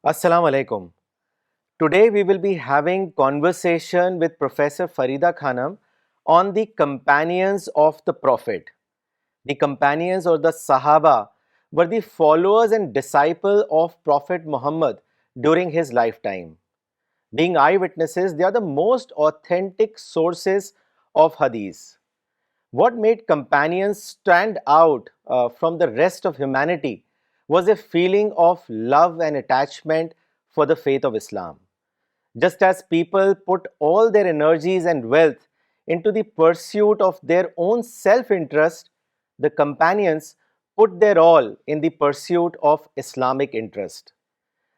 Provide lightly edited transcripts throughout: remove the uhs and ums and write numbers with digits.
Assalamu alaikum. Today we will be having conversation with Professor Farida Khanam on the companions of the Prophet. The companions or the Sahaba were the followers and disciples of Prophet Muhammad during his lifetime. Being eyewitnesses, they are the most authentic sources of hadith. What made companions stand out from the rest of humanity was a feeling of love and attachment for the faith of Islam. Just as people put all their energies and wealth into the pursuit of their own self interest, the companions put their all in the pursuit of Islamic interest.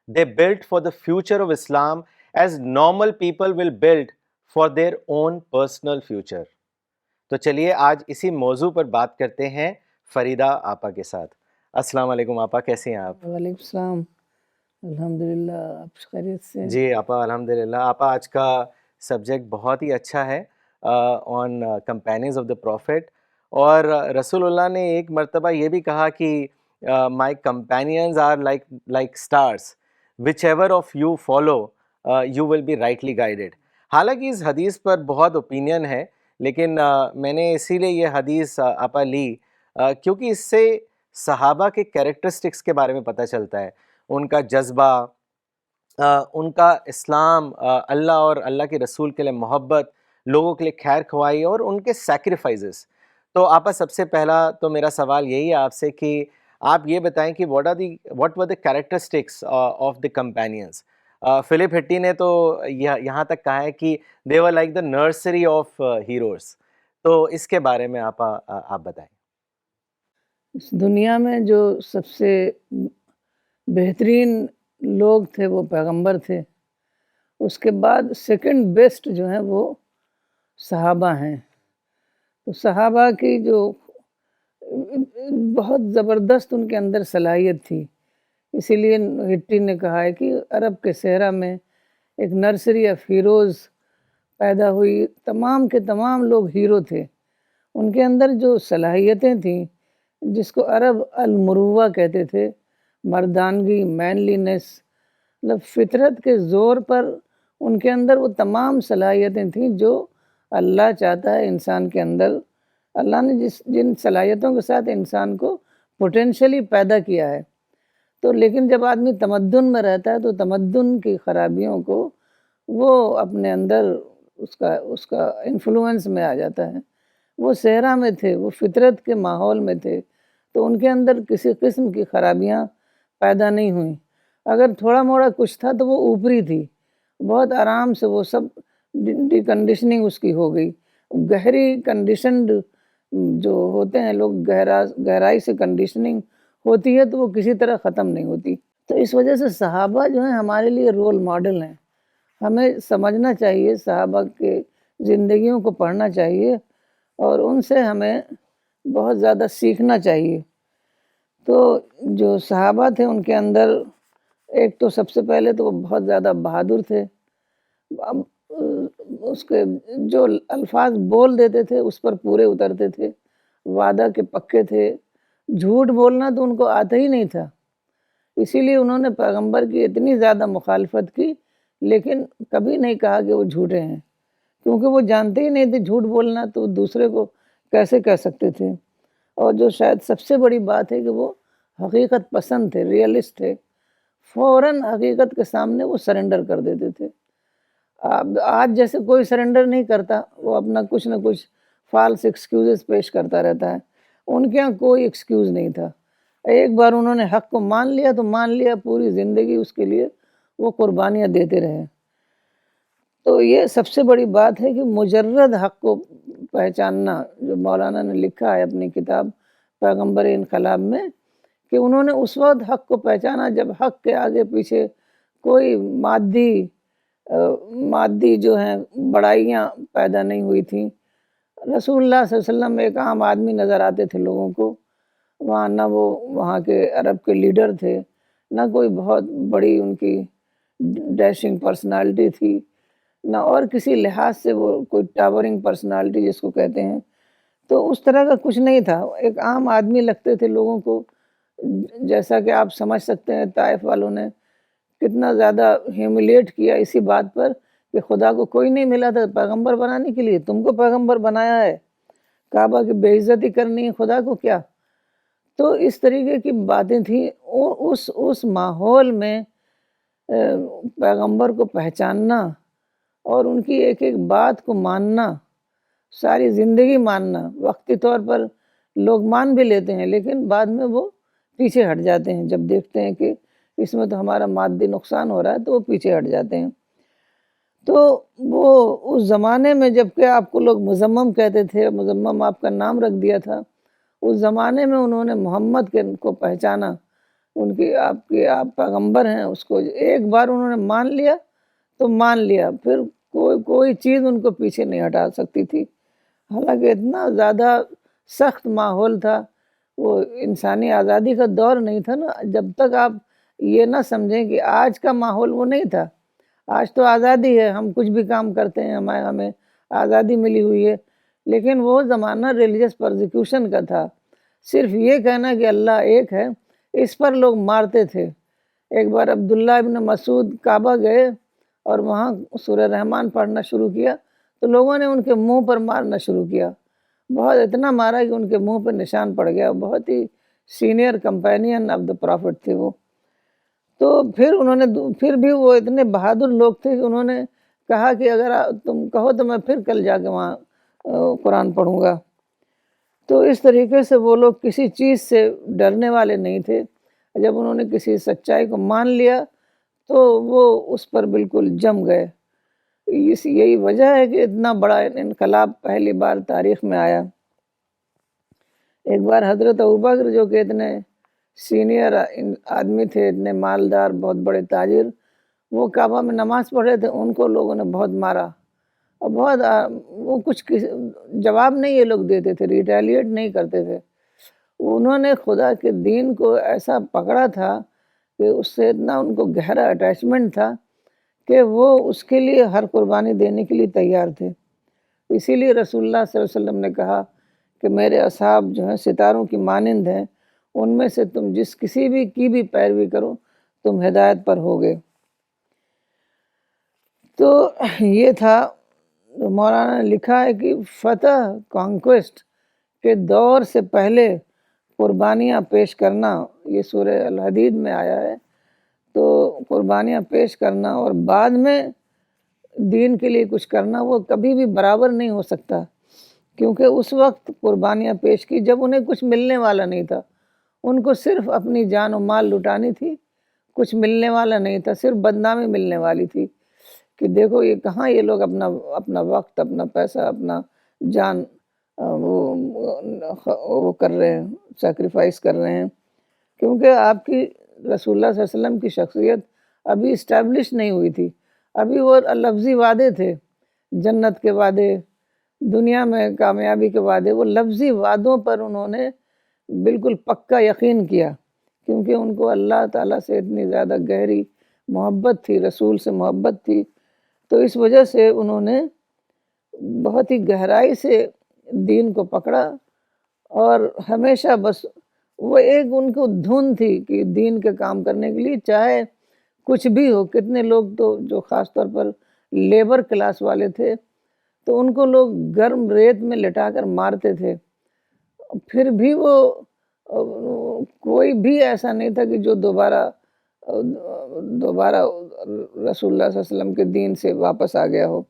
They built for the future of Islam as normal people will build for their own personal future. تو چلیے آج اسی موضوع پر بات کرتے ہیں فریدہ آپا کے ساتھ. السلام علیکم آپا، کیسے ہیں آپ؟ وعلیکم السلام. الحمدللہ، آپ خیریت سے؟ جی آپا الحمدللہ. آپا آج کا سبجیکٹ بہت ہی اچھا ہے آن کمپینینز آف دا پروفٹ، اور رسول اللہ نے ایک مرتبہ یہ بھی کہا کہ my companions are like stars which ever of you follow you will be rightly guided. حالانکہ اس حدیث پر بہت اوپینین ہے، لیکن میں نے اسی لیے یہ حدیث آپا لی کیونکہ اس سے صحابہ کے کیریکٹرسٹکس کے بارے میں پتہ چلتا ہے، ان کا جذبہ، ان کا اسلام، اللہ اور اللہ کے رسول کے لیے محبت، لوگوں کے لیے خیر خواہی اور ان کے سیکریفائزز. تو آپا سب سے پہلا تو میرا سوال یہی ہے آپ سے کہ آپ یہ بتائیں کہ what were the characteristics of the companions. Philip Hitti نے تو یہاں تک کہا ہے کہ they were like the nursery of heroes. تو اس کے بارے میں آپ بتائیں. اس دنیا میں جو سب سے بہترین لوگ تھے وہ پیغمبر تھے. اس کے بعد سیکنڈ بیسٹ جو ہیں وہ صحابہ ہیں. تو صحابہ کی جو بہت زبردست ان کے اندر صلاحیت تھی، اسی لیے ہٹی نے کہا ہے کہ عرب کے صحرا میں ایک نرسری آف ہیروز پیدا ہوئی. تمام کے تمام لوگ ہیرو تھے. ان کے اندر جو صلاحیتیں تھیں جس کو عرب المروہ کہتے تھے، مردانگی، مینلینس، مطلب فطرت کے زور پر ان کے اندر وہ تمام صلاحیتیں تھیں جو اللہ چاہتا ہے انسان کے اندر. اللہ نے جن صلاحیتوں کے ساتھ انسان کو پوٹینشلی پیدا کیا ہے. تو لیکن جب آدمی تمدن میں رہتا ہے تو تمدن کی خرابیوں کو وہ اپنے اندر اس کا انفلوئنس میں آ جاتا ہے. وہ صحرا میں تھے، وہ فطرت کے ماحول میں تھے، تو ان کے اندر کسی قسم کی خرابیاں پیدا نہیں ہوئیں. اگر تھوڑا موڑا کچھ تھا تو وہ اوپری تھی، بہت آرام سے وہ سب ڈی کنڈیشننگ اس کی ہو گئی. گہری کنڈیشنڈ جو ہوتے ہیں لوگ، گہرائی سے کنڈیشننگ ہوتی ہے تو وہ کسی طرح ختم نہیں ہوتی. تو اس وجہ سے صحابہ جو ہیں ہمارے لیے رول ماڈل ہیں. ہمیں سمجھنا چاہیے، صحابہ کے زندگیوں کو پڑھنا چاہیے اور ان سے ہمیں بہت زیادہ سیکھنا چاہیے. تو جو صحابہ تھے ان کے اندر ایک تو سب سے پہلے تو وہ بہت زیادہ بہادر تھے. اس کے جو الفاظ بول دیتے تھے اس پر پورے اترتے تھے، وعدہ کے پکے تھے. جھوٹ بولنا تو ان کو آتا ہی نہیں تھا، اسی لیے انہوں نے پیغمبر کی اتنی زیادہ مخالفت کی، لیکن کبھی نہیں کہا کہ وہ جھوٹے ہیں، کیونکہ وہ جانتے ہی نہیں تھے جھوٹ بولنا تو دوسرے کو کیسے کہہ سکتے تھے. اور جو شاید سب سے بڑی بات ہے کہ وہ حقیقت پسند تھے، ریئلسٹ تھے. فوراً حقیقت کے سامنے وہ سرنڈر کر دیتے تھے. آج جیسے کوئی سرنڈر نہیں کرتا، وہ اپنا کچھ نہ کچھ فالس ایکسکیوزز پیش کرتا رہتا ہے. ان کے یہاں کوئی ایکسکیوز نہیں تھا. ایک بار انہوں نے حق کو مان لیا تو مان لیا، پوری زندگی اس کے لیے وہ قربانیاں دیتے رہے. تو یہ سب سے بڑی بات ہے کہ مجرد حق کو پہچاننا، جو مولانا نے لکھا ہے اپنی کتاب پیغمبر انقلاب میں، کہ انہوں نے اس وقت حق کو پہچانا جب حق کے آگے پیچھے کوئی مادی جو ہیں بڑائیاں پیدا نہیں ہوئی تھیں. رسول اللہ صلی اللہ علیہ وسلم ایک عام آدمی نظر آتے تھے لوگوں کو. وہاں نہ وہ وہاں کے عرب کے لیڈر تھے، نہ کوئی بہت بڑی ان کی ڈیشنگ پرسنالٹی تھی، نہ اور کسی لحاظ سے وہ کوئی ٹاورنگ پرسنالٹی جس کو کہتے ہیں. تو اس طرح کا کچھ نہیں تھا. ایک عام آدمی لگتے تھے لوگوں کو. جیسا کہ آپ سمجھ سکتے ہیں طائف والوں نے کتنا زیادہ ہیوملیٹ کیا اسی بات پر کہ خدا کو کوئی نہیں ملا تھا پیغمبر بنانے کے لیے، تم کو پیغمبر بنایا ہے، کعبہ کی بے عزتی کرنی ہے خدا کو کیا؟ تو اس طریقے کی باتیں تھیں۔ اس ماحول میں پیغمبر کو پہچاننا اور ان کی ایک ایک بات کو ماننا، ساری زندگی ماننا، وقتی طور پر لوگ مان بھی لیتے ہیں لیکن بعد میں وہ پیچھے ہٹ جاتے ہیں، جب دیکھتے ہیں کہ اس میں تو ہمارا مادی نقصان ہو رہا ہے تو وہ پیچھے ہٹ جاتے ہیں۔ تو وہ اس زمانے میں جب کہ آپ کو لوگ مزمم کہتے تھے، مزمم آپ کا نام رکھ دیا تھا، اس زمانے میں انہوں نے محمد کو پہچانا، ان کی آپ پیغمبر ہیں، اس کو ایک بار انہوں نے مان لیا تو مان لیا، پھر کوئی چیز ان کو پیچھے نہیں ہٹا سکتی تھی۔ حالانکہ اتنا زیادہ سخت ماحول تھا، وہ انسانی آزادی کا دور نہیں تھا نا، جب تک آپ یہ نہ سمجھیں کہ آج کا ماحول وہ نہیں تھا۔ آج تو آزادی ہے، ہم کچھ بھی کام کرتے ہیں، ہمیں آزادی ملی ہوئی ہے، لیکن وہ زمانہ ریلیجس پرزیکیوشن کا تھا۔ صرف یہ کہنا کہ اللہ ایک ہے، اس پر لوگ مارتے تھے۔ ایک بار عبداللہ ابن مسعود کعبہ گئے اور وہاں سورہ رحمان پڑھنا شروع کیا تو لوگوں نے ان کے منہ پر مارنا شروع کیا، بہت اتنا مارا کہ ان کے منہ پر نشان پڑ گیا۔ بہت ہی senior companion of the Prophet تھے وہ۔ تو پھر بھی وہ اتنے بہادر لوگ تھے کہ انہوں نے کہا کہ اگر تم کہو تو میں پھر کل جا کے وہاں قرآن پڑھوں گا۔ تو اس طریقے سے وہ لوگ کسی چیز سے ڈرنے والے نہیں تھے۔ جب انہوں نے کسی سچائی کو مان لیا تو وہ اس پر بالکل جم گئے۔ یہی وجہ ہے کہ اتنا بڑا انقلاب پہلی بار تاریخ میں آیا۔ ایک بار حضرت ابوبکر جو کہ اتنے سینئر آدمی تھے، اتنے مالدار، بہت بڑے تاجر، وہ کعبہ میں نماز پڑھ رہے تھے، ان کو لوگوں نے بہت مارا اور وہ کچھ جواب نہیں یہ لوگ دیتے تھے، ریٹیلیٹ نہیں کرتے تھے۔ انہوں نے خدا کے دین کو ایسا پکڑا تھا کہ اس سے اتنا ان کو گہرا اٹیچمنٹ تھا کہ وہ اس کے لیے ہر قربانی دینے کے لیے تیار تھے۔ اسی لیے رسول اللہ صلی اللہ علیہ وسلم نے کہا کہ میرے اصحاب جو ہیں ستاروں کی مانند ہیں، ان میں سے تم کسی بھی کی بھی پیروی کرو تم ہدایت پر ہوگے۔ تو یہ تھا، مولانا نے لکھا ہے کہ فتح کانکویسٹ کے دور سے پہلے قربانیاں پیش کرنا، یہ سورہ الحدید میں آیا ہے، تو قربانیاں پیش کرنا اور بعد میں دین کے لیے کچھ کرنا وہ کبھی بھی برابر نہیں ہو سکتا، کیونکہ اس وقت قربانیاں پیش کی جب انہیں کچھ ملنے والا نہیں تھا، ان کو صرف اپنی جان و مال لٹانی تھی، کچھ ملنے والا نہیں تھا، صرف بدنامی ملنے والی تھی کہ دیکھو یہ کہاں یہ لوگ اپنا وقت، اپنا پیسہ، اپنا جان وہ کر رہے ہیں، سیکریفائس کر رہے ہیں، کیونکہ آپ کی رسول اللہ صلی اللہ علیہ وسلم کی شخصیت ابھی اسٹیبلش نہیں ہوئی تھی، ابھی وہ لفظی وعدے تھے، جنت کے وعدے، دنیا میں کامیابی کے وعدے، وہ لفظی وعدوں پر انہوں نے بالکل پکا یقین کیا، کیونکہ ان کو اللہ تعالیٰ سے اتنی زیادہ گہری محبت تھی، رسول سے محبت تھی، تو اس وجہ سے انہوں نے بہت ہی گہرائی سے دین کو پکڑا اور ہمیشہ بس وہ ایک ان کو دھن تھی کہ دین کے کام کرنے کے لیے چاہے کچھ بھی ہو۔ کتنے لوگ تو جو خاص طور پر لیبر کلاس والے تھے تو ان کو لوگ گرم ریت میں لٹا کر مارتے تھے، پھر بھی وہ کوئی بھی ایسا نہیں تھا کہ جو دوبارہ رسول اللہ صلی اللہ علیہ وسلم کے دین سے واپس آ گیا ہو۔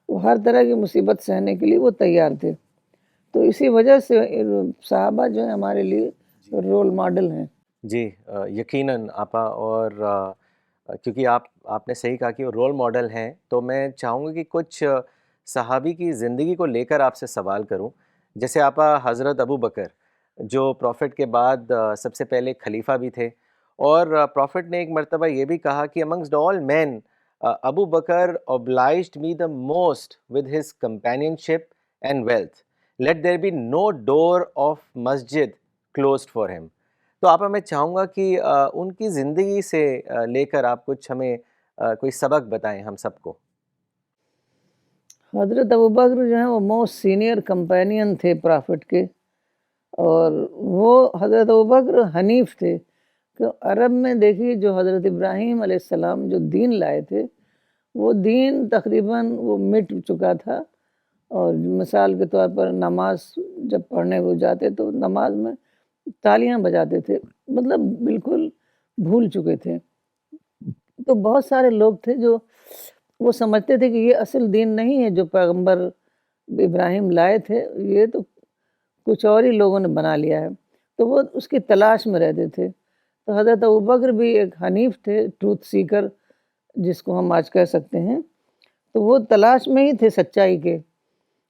وہ ہر طرح کی مصیبت سہنے کے لیے وہ تیار تھے۔ تو اسی وجہ سے صحابہ جو ہیں ہمارے لیے رول ماڈل ہیں۔ جی یقیناً آپا، اور کیونکہ آپ نے صحیح کہا کہ وہ رول ماڈل ہیں، تو میں چاہوں گا کہ کچھ صحابی کی زندگی کو لے کر آپ سے سوال کروں۔ جیسے آپا حضرت ابو بکر جو پروفٹ کے بعد سب سے پہلے خلیفہ بھی تھے، اور پروفٹ نے ایک مرتبہ یہ بھی کہا کہ amongst all men Abu Bakr obliged me the most with his companionship and wealth. Let there be no door of masjid closed for him. تو آپا میں چاہوں گا کہ ان کی زندگی سے لے کر آپ کچھ ہمیں کوئی سبق بتائیں ہم سب کو۔ حضرت ابوبکر جو ہیں وہ موسٹ سینئر کمپینین تھے پرافٹ کے، اور وہ حضرت ابوبکر حنیف تھے، کہ عرب میں دیکھیے جو حضرت ابراہیم علیہ السلام جو دین لائے تھے وہ دین تقریباً وہ مٹ چکا تھا، اور مثال کے طور پر نماز جب پڑھنے وہ جاتے تو نماز میں تالیاں بجاتے تھے، مطلب بالکل بھول چکے تھے۔ تو بہت سارے لوگ تھے جو وہ سمجھتے تھے کہ یہ اصل دین نہیں ہے جو پیغمبر ابراہیم لائے تھے، یہ تو کچھ اور ہی لوگوں نے بنا لیا ہے، تو وہ اس کی تلاش میں رہتے تھے۔ تو حضرت ابوبکر بھی ایک حنیف تھے، ٹروتھ سیکر جس کو ہم آج کہہ سکتے ہیں، تو وہ تلاش میں ہی تھے سچائی کے،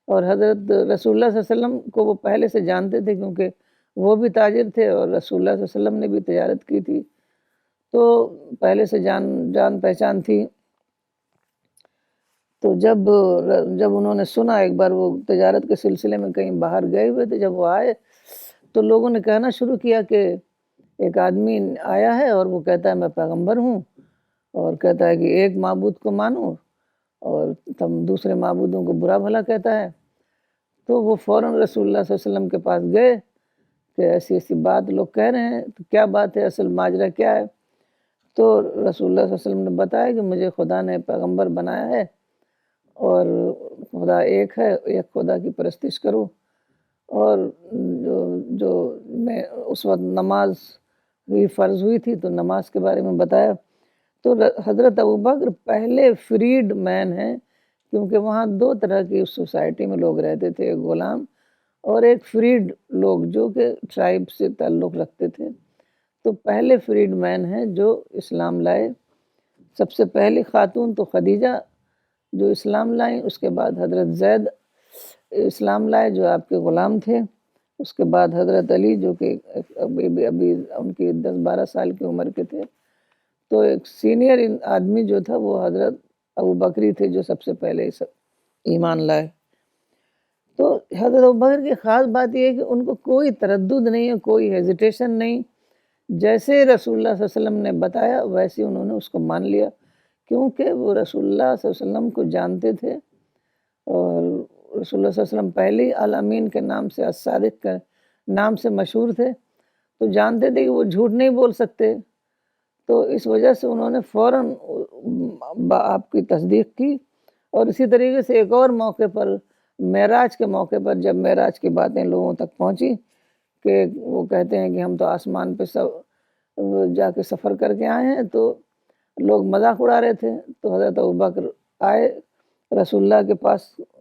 اور حضرت رسول اللہ صلی اللہ علیہ وسلم کو وہ پہلے سے جانتے تھے کیونکہ وہ بھی تاجر تھے اور رسول اللہ صلی اللہ علیہ وسلم نے بھی تجارت کی تھی، تو پہلے سے جان پہچان تھی۔ تو جب انہوں نے سنا، ایک بار وہ تجارت کے سلسلے میں کہیں باہر گئے ہوئے تھے، جب وہ آئے تو لوگوں نے کہنا شروع کیا کہ ایک آدمی آیا ہے اور وہ کہتا ہے میں پیغمبر ہوں، اور کہتا ہے کہ ایک معبود کو مانو اور تم دوسرے معبودوں کو برا بھلا کہتا ہے۔ تو وہ فوراً رسول اللہ صلی اللہ علیہ وسلم کے پاس گئے کہ ایسی ایسی بات لوگ کہہ رہے ہیں، تو کیا بات ہے، اصل ماجرا کیا ہے؟ تو رسول اللہ صلی اللہ علیہ وسلم نے بتایا کہ مجھے خدا نے پیغمبر بنایا ہے، اور خدا ایک ہے، ایک خدا کی پرستش کرو، اور جو میں اس وقت نماز فرض ہوئی تھی تو نماز کے بارے میں بتایا۔ تو حضرت ابوبکر پہلے فریڈ مین ہیں، کیونکہ وہاں دو طرح کی اس سوسائٹی میں لوگ رہتے تھے، ایک غلام اور ایک فریڈ لوگ جو کہ ٹرائب سے تعلق رکھتے تھے۔ تو پہلے فریڈ مین ہیں جو اسلام لائے۔ سب سے پہلی خاتون تو خدیجہ جو اسلام لائیں، اس کے بعد حضرت زید اسلام لائے جو آپ کے غلام تھے، اس کے بعد حضرت علی جو کہ ابھی ان کی 10-12 سال کی عمر کے تھے۔ تو ایک سینئر آدمی جو تھا وہ حضرت ابوبکری تھے جو سب سے پہلے ایمان لائے۔ تو حضرت ابوبکر کی خاص بات یہ ہے کہ ان کو کوئی تردد نہیں ہے، کوئی ہیزیٹیشن نہیں، جیسے رسول اللہ صلی اللہ علیہ وسلم نے بتایا ویسے انہوں نے اس کو مان لیا، کیونکہ وہ رسول اللہ صلی اللہ علیہ وسلم کو جانتے تھے، اور رسول اللہ صلی اللہ علیہ وسلم پہلے الامین کے نام سے، الصادق کے نام سے مشہور تھے، تو جانتے تھے کہ وہ جھوٹ نہیں بول سکتے، تو اس وجہ سے انہوں نے فوراً آپ کی تصدیق کی۔ اور اسی طریقے سے ایک اور موقع پر، معراج کے موقع پر، جب معراج کی باتیں لوگوں تک پہنچی کہ وہ کہتے ہیں کہ ہم تو آسمان پہ جا کے سفر کر کے آئے ہیں، تو لوگ مذاق اڑا رہے تھے، تو حضرت ابوبکر آئے رسول اللہ کے پاس،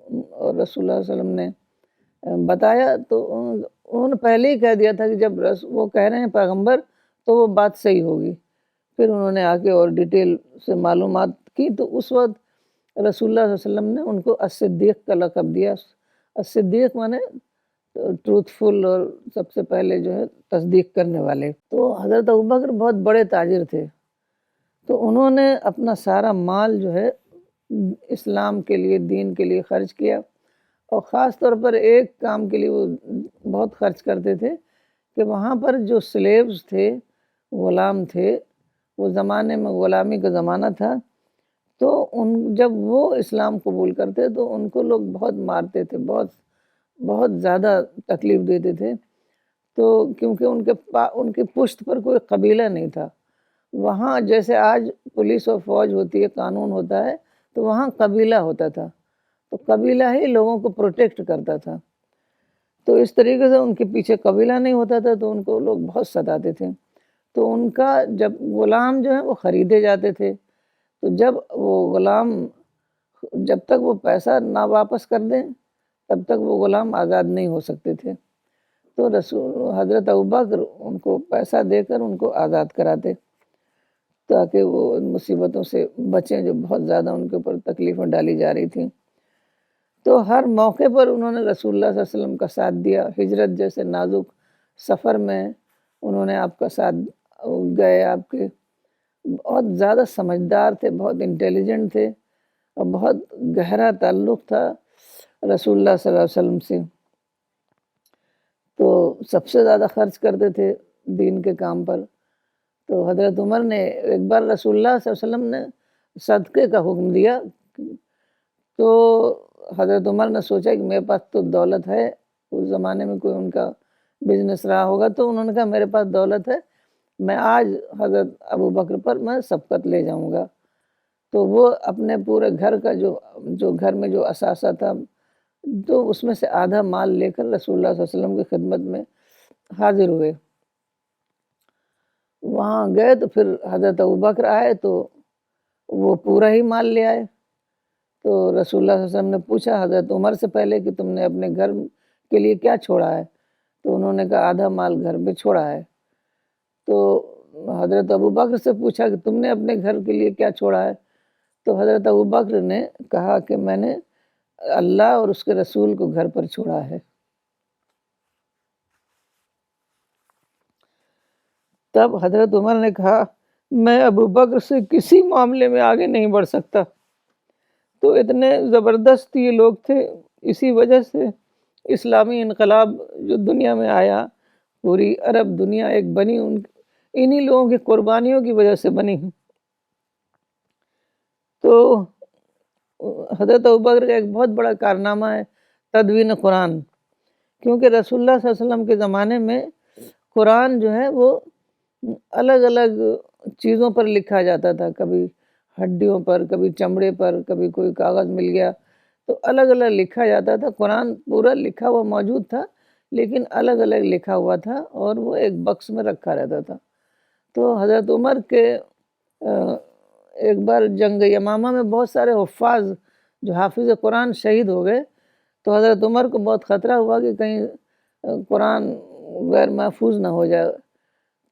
اور رسول اللہ صلی اللہ علیہ وسلم نے بتایا، تو انہوں نے پہلے ہی کہہ دیا تھا کہ جب وہ کہہ رہے ہیں پیغمبر تو وہ بات صحیح ہوگی۔ پھر انہوں نے آ کے اور ڈیٹیل سے معلومات کی، تو اس وقت رسول اللہ صلی اللہ علیہ وسلم نے ان کو الصدیق کا لقب دیا۔ الصدیق مانے ٹروتھ فل، اور سب سے پہلے جو ہے تصدیق کرنے والے۔ تو حضرت ابوبکر بہت بڑے تاجر تھے، تو انہوں نے اپنا سارا مال جو ہے اسلام کے لیے، دین کے لیے خرچ کیا، اور خاص طور پر ایک کام کے لیے وہ بہت خرچ کرتے تھے کہ وہاں پر جو سلیبز تھے، غلام تھے، وہ زمانے میں غلامی کا زمانہ تھا، تو جب وہ اسلام قبول کرتے تو ان کو لوگ بہت مارتے تھے، بہت زیادہ تکلیف دیتے تھے، تو کیونکہ ان کے پشت پر کوئی قبیلہ نہیں تھا۔ وہاں جیسے آج پولیس اور فوج ہوتی ہے، قانون ہوتا ہے، تو وہاں قبیلہ ہوتا تھا، تو قبیلہ ہی لوگوں کو پروٹیکٹ کرتا تھا۔ تو اس طریقے سے ان کے پیچھے قبیلہ نہیں ہوتا تھا تو ان کو لوگ بہت ستاتے تھے۔ تو ان کا جب غلام جو ہے وہ خریدے جاتے تھے، تو جب وہ غلام، جب تک وہ پیسہ نہ واپس کر دیں تب تک وہ غلام آزاد نہیں ہو سکتے تھے، تو حضرت ابوبکر ان کو پیسہ دے کر ان کو آزاد کراتے تاکہ وہ ان مصیبتوں سے بچیں جو بہت زیادہ ان کے اوپر تکلیفیں ڈالی جا رہی تھیں۔ تو ہر موقع پر انہوں نے رسول اللہ صلی اللہ علیہ وسلم کا ساتھ دیا۔ ہجرت جیسے نازک سفر میں انہوں نے آپ کا ساتھ گئے، آپ کے بہت زیادہ سمجھدار تھے، بہت انٹیلیجنٹ تھے، اور بہت گہرا تعلق تھا رسول اللہ صلی اللہ علیہ وسلم سے، تو سب سے زیادہ خرچ کرتے تھے دین کے کام پر۔ تو حضرت عمر نے ایک بار رسول اللہ صلی اللہ علیہ وسلم نے صدقے کا حکم دیا، تو حضرت عمر نے سوچا کہ میرے پاس تو دولت ہے، اس زمانے میں کوئی ان کا بزنس رہا ہوگا، تو انہوں نے کہا میرے پاس دولت ہے، میں آج حضرت ابو بکر پر میں سبقت لے جاؤں گا۔ تو وہ اپنے پورے گھر کا جو گھر میں جو اثاثہ تھا تو اس میں سے آدھا مال لے کر رسول اللہ صلی اللہ علیہ وسلم کی خدمت میں حاضر ہوئے۔ وہاں گئے تو پھر حضرت ابوبکر آئے تو وہ پورا ہی مال لے آئے۔ تو رسول اللہ صلی اللہ علیہ وسلم نے پوچھا حضرت عمر سے پہلے کہ تم نے اپنے گھر کے لیے کیا چھوڑا ہے؟ تو انہوں نے کہا آدھا مال گھر میں چھوڑا ہے۔ تو حضرت ابوبکر سے پوچھا کہ تم نے اپنے گھر کے لیے کیا چھوڑا ہے؟ تو حضرت ابوبکر نے کہا کہ میں نے اللہ اور اس کے رسول کو گھر پر چھوڑا ہے۔ تب حضرت عمر نے کہا میں ابوبکر سے کسی معاملے میں آگے نہیں بڑھ سکتا۔ تو اتنے زبردست یہ لوگ تھے، اسی وجہ سے اسلامی انقلاب جو دنیا میں آیا، پوری عرب دنیا ایک بنی انہی لوگوں کی قربانیوں کی وجہ سے بنی۔ تو حضرت ابوبکر کا ایک بہت بڑا کارنامہ ہے تدوین قرآن، کیونکہ رسول اللہ صلی اللہ علیہ وسلم کے زمانے میں قرآن جو ہے وہ الگ الگ چیزوں پر لکھا جاتا تھا، کبھی ہڈیوں پر، کبھی چمڑے پر، کبھی کوئی کاغذ مل گیا تو الگ الگ لکھا جاتا تھا۔ قرآن پورا لکھا ہوا موجود تھا لیکن الگ الگ لکھا ہوا تھا اور وہ ایک بکس میں رکھا رہتا تھا۔ تو حضرت عمر کے ایک بار جنگ یمامہ میں بہت سارے حفاظ جو حافظ قرآن شہید ہو گئے، تو حضرت عمر کو بہت خطرہ ہوا کہ کہیں قرآن غیر محفوظ نہ ہو جائے۔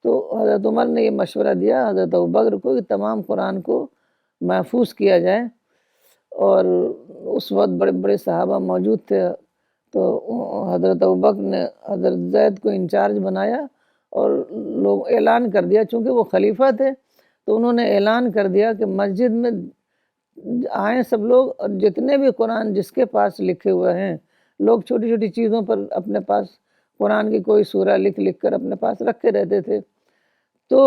تو حضرت عمر نے یہ مشورہ دیا حضرت ابوبکر کو کہ تمام قرآن کو محفوظ کیا جائے، اور اس وقت بڑے بڑے صحابہ موجود تھے۔ تو حضرت ابوبکر نے حضرت زید کو انچارج بنایا اور لوگ اعلان کر دیا، چونکہ وہ خلیفہ تھے تو انہوں نے اعلان کر دیا کہ مسجد میں آئیں سب لوگ، اور جتنے بھی قرآن جس کے پاس لکھے ہوئے ہیں، لوگ چھوٹی چھوٹی چیزوں پر اپنے پاس قرآن کی کوئی سورہ لکھ کر اپنے پاس رکھے رہتے تھے، تو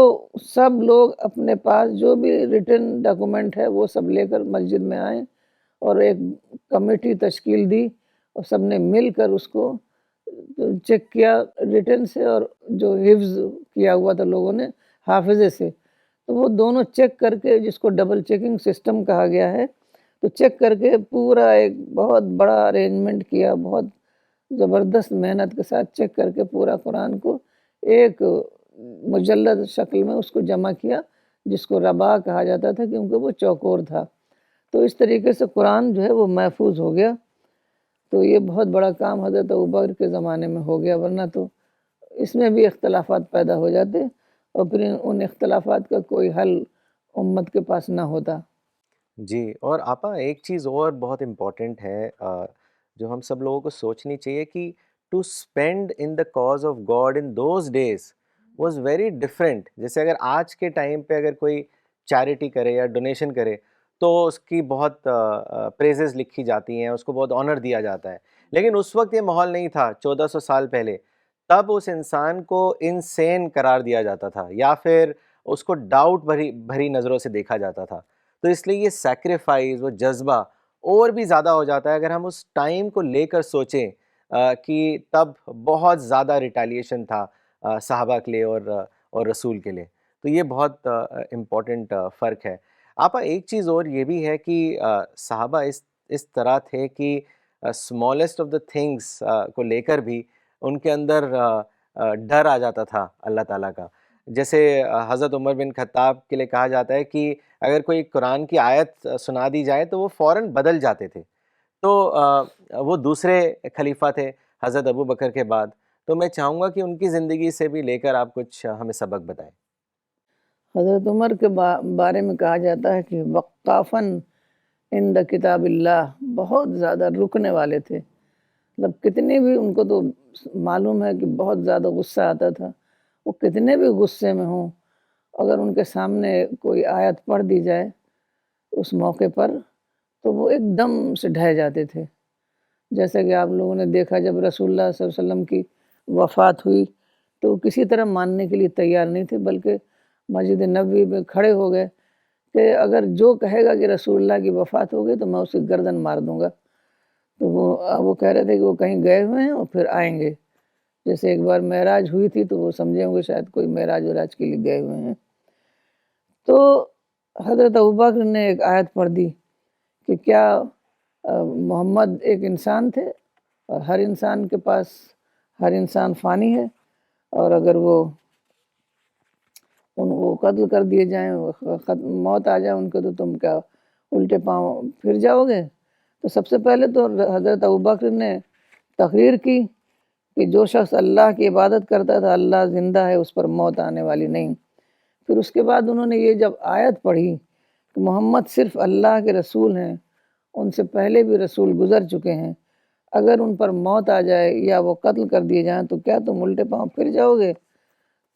سب لوگ اپنے پاس جو بھی ریٹن ڈاکومنٹ ہے وہ سب لے کر مسجد میں آئیں اور ایک کمیٹی تشکیل دی اور سب نے مل کر اس کو چیک کیا ریٹن سے، اور جو حفظ کیا ہوا تھا لوگوں نے حافظے سے، تو وہ دونوں چیک کر کے، جس کو ڈبل چیکنگ سسٹم کہا گیا ہے، تو چیک کر کے پورا ایک بہت بڑا ارینجمنٹ کیا، بہت زبردست محنت کے ساتھ چیک کر کے پورا قرآن کو ایک مجلد شکل میں اس کو جمع کیا، جس کو ربا کہا جاتا تھا کیونکہ وہ چوکور تھا۔ تو اس طریقے سے قرآن جو ہے وہ محفوظ ہو گیا۔ تو یہ بہت بڑا کام حضرت ابوبکر کے زمانے میں ہو گیا، ورنہ تو اس میں بھی اختلافات پیدا ہو جاتے اور پھر ان اختلافات کا کوئی حل امت کے پاس نہ ہوتا۔ جی، اور آپا ایک چیز اور بہت امپورٹنٹ ہے جو ہم سب لوگوں کو سوچنی چاہیے کہ to spend in the cause of God in those days was very different. جیسے اگر آج کے ٹائم پہ اگر کوئی چیریٹی کرے یا ڈونیشن کرے تو اس کی بہت پریزز لکھی جاتی ہیں، اس کو بہت آنر دیا جاتا ہے، لیکن اس وقت یہ ماحول نہیں تھا 1400 سال پہلے۔ تب اس انسان کو انسین قرار دیا جاتا تھا یا پھر اس کو ڈاؤٹ بھری نظروں سے دیکھا جاتا تھا۔ تو اس لیے یہ سیکریفائز، وہ جذبہ اور بھی زیادہ ہو جاتا ہے اگر ہم اس ٹائم کو لے کر سوچیں کہ تب بہت زیادہ ریٹیلیشن تھا صحابہ کے لیے اور رسول کے لیے۔ تو یہ بہت امپورٹنٹ فرق ہے۔ آپا ایک چیز اور یہ بھی ہے کہ صحابہ اس طرح تھے کہ اسمالسٹ آف دا تھنگس کو لے کر بھی ان کے اندر ڈر آ جاتا تھا اللہ تعالیٰ کا۔ جیسے حضرت عمر بن خطاب کے لیے کہا جاتا ہے کہ اگر کوئی قرآن کی آیت سنا دی جائے تو وہ فوراً بدل جاتے تھے۔ تو وہ دوسرے خلیفہ تھے حضرت ابو بکر کے بعد، تو میں چاہوں گا کہ ان کی زندگی سے بھی لے کر آپ کچھ ہمیں سبق بتائیں۔ حضرت عمر کے بارے میں کہا جاتا ہے کہ وقافاً عند کتاب اللہ، بہت زیادہ رکنے والے تھے، مطلب کتنے بھی ان کو تو معلوم ہے کہ بہت زیادہ غصہ آتا تھا، وہ کتنے بھی غصے میں ہوں، اگر ان کے سامنے کوئی آیت پڑھ دی جائے اس موقع پر تو وہ ایک دم سے ڈھہ جاتے تھے۔ جیسا کہ آپ لوگوں نے دیکھا جب رسول اللہ صلی اللہ علیہ وسلم کی وفات ہوئی تو وہ کسی طرح ماننے کے لیے تیار نہیں تھے، بلکہ مسجد نبوی میں کھڑے ہو گئے کہ اگر جو کہے گا کہ رسول اللہ کی وفات ہو گئی تو میں اسے گردن مار دوں گا۔ تو وہ کہہ رہے تھے کہ وہ کہیں گئے ہوئے ہیں اور پھر آئیں گے۔ جیسے ایک بار معراج ہوئی تھی تو وہ سمجھے ہوں گے شاید کوئی معراج وراج کے لیے گئے ہوئے ہیں. تو حضرت ابوبکر نے ایک آیت پڑھ دی کہ کیا محمد ایک انسان تھے اور ہر انسان کے پاس ہر انسان فانی ہے، اور اگر وہ قتل کر دیے جائیں، موت آ جائے ان کو، تو تم کیا الٹے پاؤں پھر جاؤ گے؟ تو سب سے پہلے تو حضرت ابوبکر نے تقریر کی کہ جو شخص اللہ کی عبادت کرتا تھا اللہ زندہ ہے، اس پر موت آنے والی نہیں. پھر اس کے بعد انہوں نے یہ جب آیت پڑھی کہ محمد صرف اللہ کے رسول ہیں، ان سے پہلے بھی رسول گزر چکے ہیں، اگر ان پر موت آ جائے یا وہ قتل کر دیے جائیں تو کیا تم الٹے پاؤں پھر جاؤ گے؟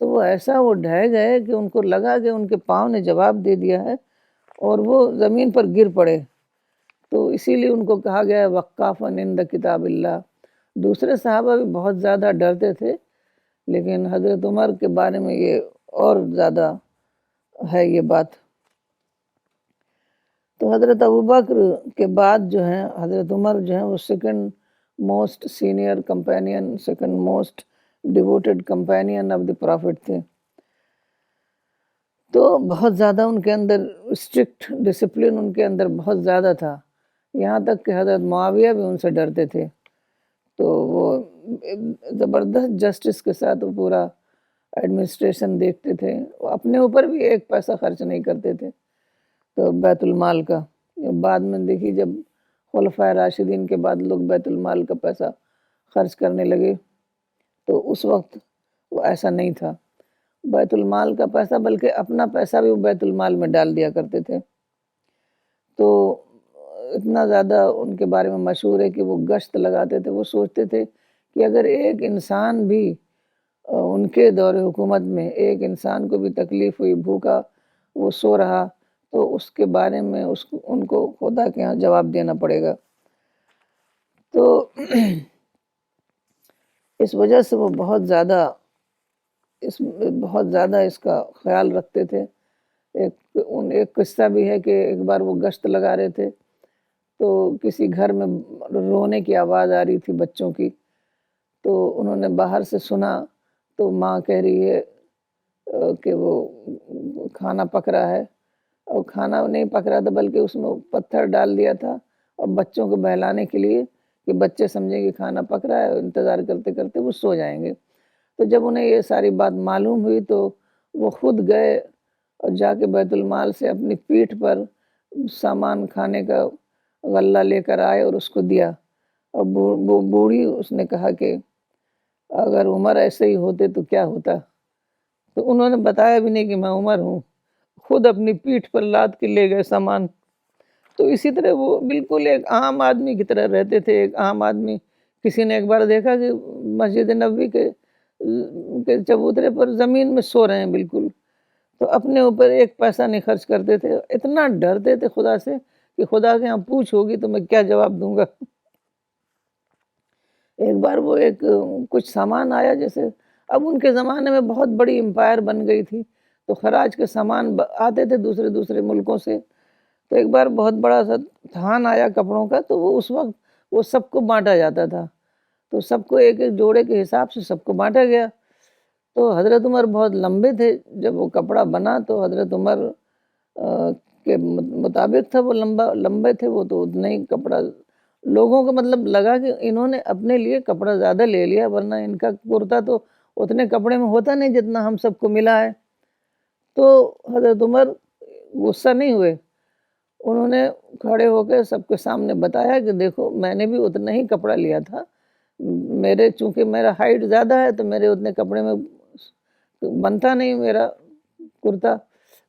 تو وہ ایسا وہ ڈھہ گئے کہ ان کو لگا کہ ان کے پاؤں نے جواب دے دیا ہے اور وہ زمین پر گر پڑے. تو اسی لیے ان کو کہا گیا ہے وقافاً عند کتاب اللہ. دوسرے صحابہ بھی بہت زیادہ ڈرتے تھے، لیکن حضرت عمر کے بارے میں یہ اور زیادہ ہے یہ بات. تو حضرت ابوبکر کے بعد جو ہیں حضرت عمر جو ہیں وہ second most senior companion, second most devoted companion of the prophet تھے. تو بہت زیادہ ان کے اندر اسٹرکٹ ڈسپلن ان کے اندر بہت زیادہ تھا، یہاں تک کہ حضرت معاویہ بھی ان سے ڈرتے تھے. تو وہ زبردست جسٹس کے ساتھ وہ پورا ایڈمنسٹریشن دیکھتے تھے، وہ اپنے اوپر بھی ایک پیسہ خرچ نہیں کرتے تھے. تو بیت المال کا بعد میں دیکھی جب خلفائے راشدین کے بعد لوگ بیت المال کا پیسہ خرچ کرنے لگے، تو اس وقت وہ ایسا نہیں تھا بیت المال کا پیسہ، بلکہ اپنا پیسہ بھی وہ بیت المال میں ڈال دیا کرتے تھے. تو اتنا زیادہ ان کے بارے میں مشہور ہے کہ وہ گشت لگاتے تھے. وہ سوچتے تھے کہ اگر ایک انسان بھی ان کے دور حکومت میں ایک انسان کو بھی تکلیف ہوئی، بھوکا وہ سو رہا، تو اس کے بارے میں ان کو خدا کے ہاں جواب دینا پڑے گا. تو اس وجہ سے وہ بہت زیادہ اس کا خیال رکھتے تھے. ایک قصہ بھی ہے کہ ایک بار وہ گشت لگا رہے تھے تو کسی گھر میں رونے کی آواز آ رہی تھی بچوں کی. تو انہوں نے باہر سے سنا تو ماں کہہ رہی ہے کہ وہ کھانا پک رہا ہے، اور کھانا نہیں پک رہا تھا بلکہ اس میں پتھر ڈال دیا تھا اور بچوں کو بہلانے کے لیے کہ بچے سمجھیں کہ کھانا پک رہا ہے، انتظار کرتے کرتے وہ سو جائیں گے. تو جب انہیں یہ ساری بات معلوم ہوئی تو وہ خود گئے اور جا کے بیت المال سے اپنی پیٹھ پر سامان کھانے کا غلہ لے کر آئے اور اس کو دیا. اور بوڑھی اس نے کہا کہ اگر عمر ایسے ہی ہوتے تو کیا ہوتا. تو انہوں نے بتایا بھی نہیں کہ میں عمر ہوں، خود اپنی پیٹھ پر لاد کے لے گئے سامان. تو اسی طرح وہ بالکل ایک عام آدمی کی طرح رہتے تھے. ایک عام آدمی، کسی نے ایک بار دیکھا کہ مسجد نبوی کے چبوترے پر زمین میں سو رہے ہیں بالکل، تو اپنے اوپر ایک پیسہ نہیں خرچ کرتے تھے. اتنا ڈرتے تھے خدا سے کہ خدا کے یہاں پوچھ ہوگی تو میں کیا جواب دوں گا. ایک بار وہ کچھ سامان آیا، جیسے اب ان کے زمانے میں بہت بڑی امپائر بن گئی تھی تو خراج کے سامان آتے تھے دوسرے ملکوں سے. تو ایک بار بہت بڑا سا تھان آیا کپڑوں کا، تو وہ اس وقت وہ سب کو بانٹا جاتا تھا. تو سب کو ایک ایک جوڑے کے حساب سے سب کو بانٹا گیا. تو حضرت عمر بہت لمبے تھے، جب وہ کپڑا بنا تو حضرت عمر کے مطابق تھا، وہ لمبے تھے وہ، تو اتنا ہی کپڑا لوگوں کو مطلب لگا کہ انہوں نے اپنے لیے کپڑا زیادہ لے لیا، ورنہ ان کا کرتا تو اتنے کپڑے میں ہوتا نہیں جتنا ہم سب کو ملا ہے. تو حضرت عمر غصہ نہیں ہوئے، انہوں نے کھڑے ہو کے سب کے سامنے بتایا کہ دیکھو میں نے بھی اتنا ہی کپڑا لیا تھا، چونکہ میرا ہائٹ زیادہ ہے تو میرے اتنے کپڑے میں بنتا نہیں میرا کرتا،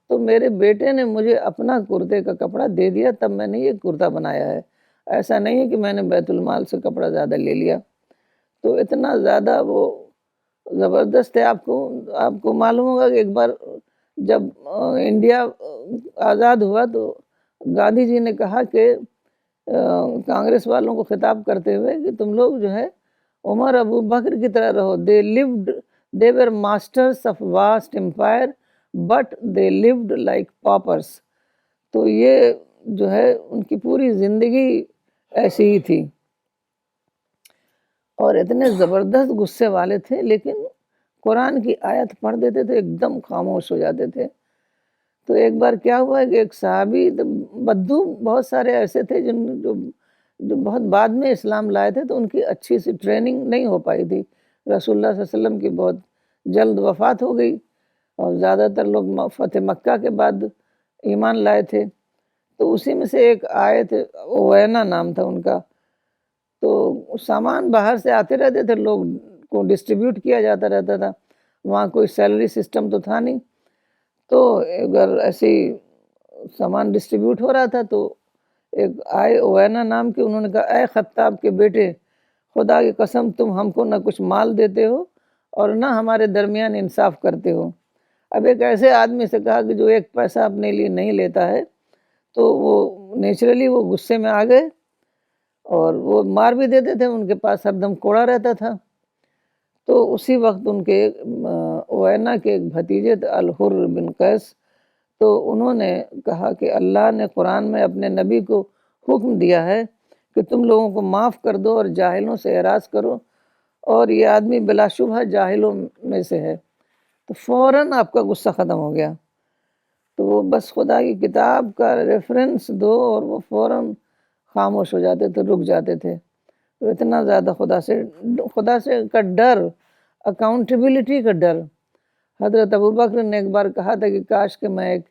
تو میرے بیٹے نے مجھے اپنا کرتے کا کپڑا دے دیا، تب میں نے یہ کرتا بنایا ہے. ایسا نہیں ہے کہ میں نے بیت المال سے کپڑا زیادہ لے لیا. تو اتنا زیادہ وہ زبردست ہے. آپ کو معلوم ہوگا کہ ایک بار جب انڈیا آزاد ہوا تو گاندھی جی نے کہا کہ کانگریس والوں کو خطاب کرتے ہوئے کہ تم لوگ جو ہے عمر ابو بکر کی طرح رہو. they were masters of vast empire but they lived like paupers. تو یہ جو ہے ان کی پوری زندگی ایسی ہی تھی. اور اتنے زبردست غصے والے تھے، لیکن قرآن کی آیت پڑھ دیتے تھے ایک دم خاموش ہو جاتے تھے۔ تو ایک بار کیا ہوا کہ ایک صحابی بدو بہت سارے ایسے تھے جو بہت بعد میں اسلام لائے تھے، تو ان کی اچھی سی ٹریننگ نہیں ہو پائی تھی۔ رسول اللہ صلی اللہ علیہ وسلم کی بہت جلد وفات ہو گئی اور زیادہ تر لوگ فتح مکہ کے بعد ایمان لائے تھے۔ تو اسی میں سے ایک آئے تھے، اوینا نام تھا ان کا۔ تو سامان باہر سے آتے رہتے تھے، لوگ کو ڈسٹریبیوٹ کیا جاتا رہتا تھا، وہاں کوئی سیلری سسٹم تو تھا نہیں۔ تو اگر ایسے ہی سامان ڈسٹریبیوٹ ہو رہا تھا تو ایک آئے اوینا نام کے، انہوں نے کہا اے خطاب کے بیٹے، خدا کی قسم تم ہم کو نہ کچھ مال دیتے ہو اور نہ ہمارے درمیان انصاف کرتے ہو۔ اب ایک ایسے آدمی سے کہا کہ جو ایک پیسہ اپنے لیے نہیں لیتا ہے، تو وہ نیچرلی وہ غصے میں آ گئے اور وہ مار بھی دیتے تھے، ان کے پاس ہر دم کوڑا رہتا تھا۔ تو اسی وقت ان کے اوینا کے ایک بھتیجے تھے الحر بن قیس، تو انہوں نے کہا کہ اللہ نے قرآن میں اپنے نبی کو حکم دیا ہے کہ تم لوگوں کو معاف کر دو اور جاہلوں سے اعراض کرو، اور یہ آدمی بلا شبہ جاہلوں میں سے ہے۔ تو فوراً آپ کا غصہ ختم ہو گیا۔ تو وہ بس خدا کی کتاب کا ریفرنس دو اور وہ فوراً خاموش ہو جاتے تھے، رک جاتے تھے۔ تو اتنا زیادہ خدا سے کا ڈر، اکاؤنٹیبلٹی کا ڈر۔ حضرت ابوبکر نے ایک بار کہا تھا کہ کاش کہ میں ایک